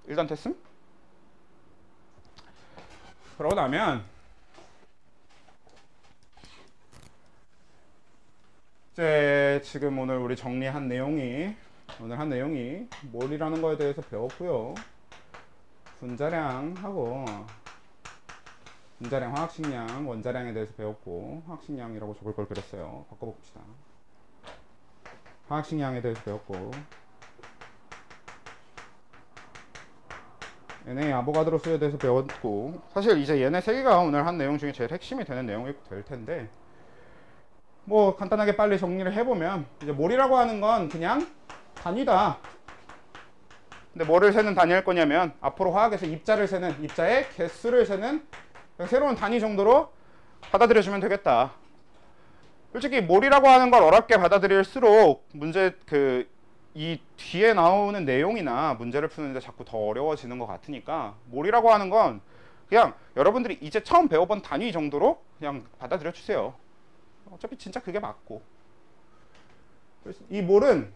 일단 됐음? 그러고 나면 이제 지금 오늘 우리 정리한 내용이, 몰이라는 거에 대해서 배웠고요. 분자량하고 분자량, 화학식량, 원자량에 대해서 배웠고, 화학식량이라고 적을 걸 그랬어요. 바꿔봅시다. 화학식량에 대해서 배웠고, NA 아보가드로 수에 대해서 배웠고, 사실 이제 얘네 세 개가 오늘 한 내용 중에 제일 핵심이 되는 내용이 될 텐데, 뭐 간단하게 빨리 정리를 해보면, 이제 몰이라고 하는 건 그냥 단위다. 근데 뭐를 세는 단위일 거냐면, 앞으로 화학에서 입자를 세는, 입자의 개수를 세는 새로운 단위 정도로 받아들여주면 되겠다. 솔직히 몰이라고 하는 걸 어렵게 받아들일수록 이 뒤에 나오는 내용이나 문제를 푸는데 자꾸 더 어려워지는 것 같으니까, 몰이라고 하는 건 그냥 여러분들이 이제 처음 배워본 단위 정도로 그냥 받아들여 주세요. 어차피 진짜 그게 맞고. 그래서 이 몰은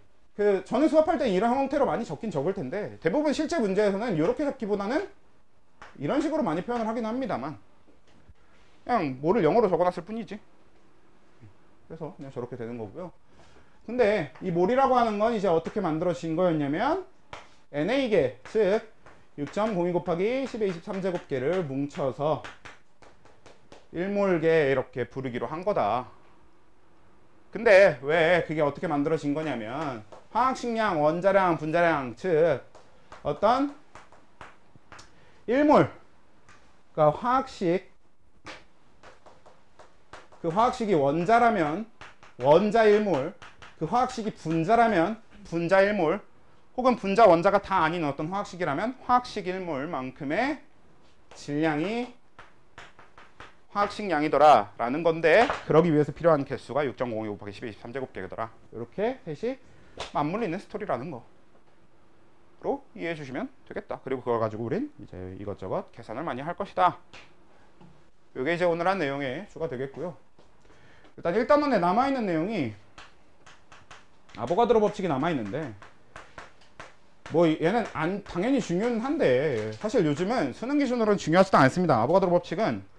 저는 수업할 때 이런 형태로 많이 적긴 적을 텐데, 대부분 실제 문제에서는 이렇게 적기보다는 이런 식으로 많이 표현을 하긴 합니다만, 그냥 몰을 영어로 적어놨을 뿐이지. 그래서 그냥 저렇게 되는 거고요. 근데 이 몰이라고 하는 건 이제 어떻게 만들어진 거였냐면, NA개, 즉 6.02 곱하기 10의 23제곱개를 뭉쳐서 1몰개 이렇게 부르기로 한 거다. 근데 왜 그게 어떻게 만들어진 거냐면, 화학식량, 원자량, 분자량, 즉 어떤 1몰, 그러니까 화학식이 원자라면 원자 1몰, 그 화학식이 분자라면 분자 1몰, 혹은 분자 원자가 다 아닌 어떤 화학식이라면 화학식 1몰만큼의 질량이 화학식량이더라 라는 건데, 그러기 위해서 필요한 개수가 6.05 곱하기 10의 23제곱개더라. 이렇게 셋이 맞물리는 스토리라는 거로 이해해 주시면 되겠다. 그리고 그걸 가지고 우린 이제 이것저것 계산을 많이 할 것이다. 이게 이제 오늘 한 내용의 주가 되겠고요. 일단 1단원에 남아있는 내용이 아보가드로 법칙이 남아있는데, 뭐 얘는 당연히 중요는 한데 사실 요즘은 수능 기준으로는 중요하지도 않습니다. 아보가드로 법칙은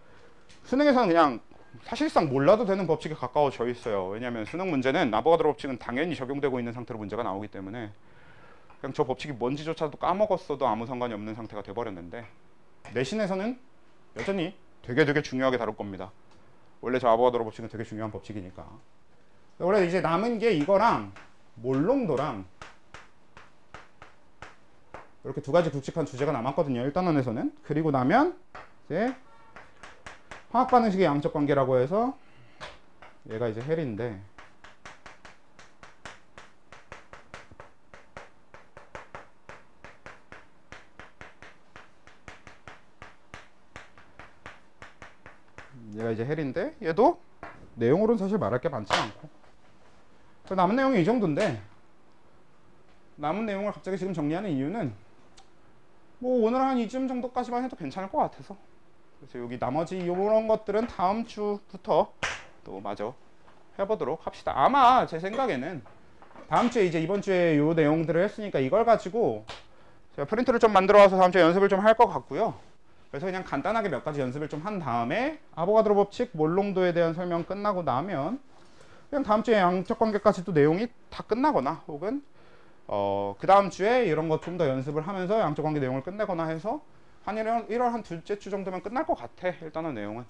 수능에서는 그냥 사실상 몰라도 되는 법칙에 가까워져 있어요. 왜냐하면 수능 문제는 아보가드로 법칙은 당연히 적용되고 있는 상태로 문제가 나오기 때문에 그냥 저 법칙이 뭔지조차도 까먹었어도 아무 상관이 없는 상태가 돼버렸는데, 내신에서는 여전히 되게 중요하게 다룰 겁니다. 원래 저 아보가드로 법칙은 되게 중요한 법칙이니까. 원래 이제 남은 게 이거랑 몰롱도랑 이렇게 두 가지 굵직한 주제가 남았거든요. 1단원에서는. 그리고 나면 이제 화학 반응식의 양적 관계라고 해서 얘가 이제 헬인데, 얘가 이제 헬인데 얘도 내용으로는 사실 말할 게 많지 않고, 남은 내용이 이 정도인데, 남은 내용을 갑자기 지금 정리하는 이유는 뭐 오늘 한 이쯤 정도까지만 해도 괜찮을 것 같아서, 그래서 여기 나머지 이런 것들은 다음 주부터 또 마저 해보도록 합시다. 아마 제 생각에는 다음 주에 이제 이번 주에 요 내용들을 했으니까 이걸 가지고 제가 프린트를 좀 만들어 와서 다음 주에 연습을 좀 할 것 같고요. 그래서 그냥 간단하게 몇 가지 연습을 좀 한 다음에 아보가드로 법칙 몰롱도에 대한 설명 끝나고 나면 그냥 다음 주에 양적 관계까지 또 내용이 다 끝나거나, 혹은 그 다음 주에 이런 것 좀 더 연습을 하면서 양적 관계 내용을 끝내거나 해서 한 1월 한 둘째 주 정도면 끝날 것 같아, 일단은 내용은.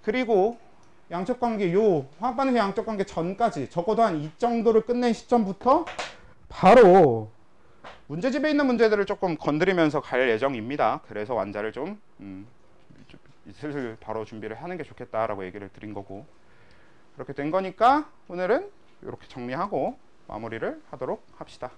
그리고 양적 관계, 요 화학 반응식 양적 관계 전까지 적어도 한 이 정도를 끝낸 시점부터 바로 문제집에 있는 문제들을 조금 건드리면서 갈 예정입니다. 그래서 완자를 좀 슬슬 바로 준비를 하는 게 좋겠다라고 얘기를 드린 거고, 그렇게 된 거니까 오늘은 이렇게 정리하고 마무리를 하도록 합시다.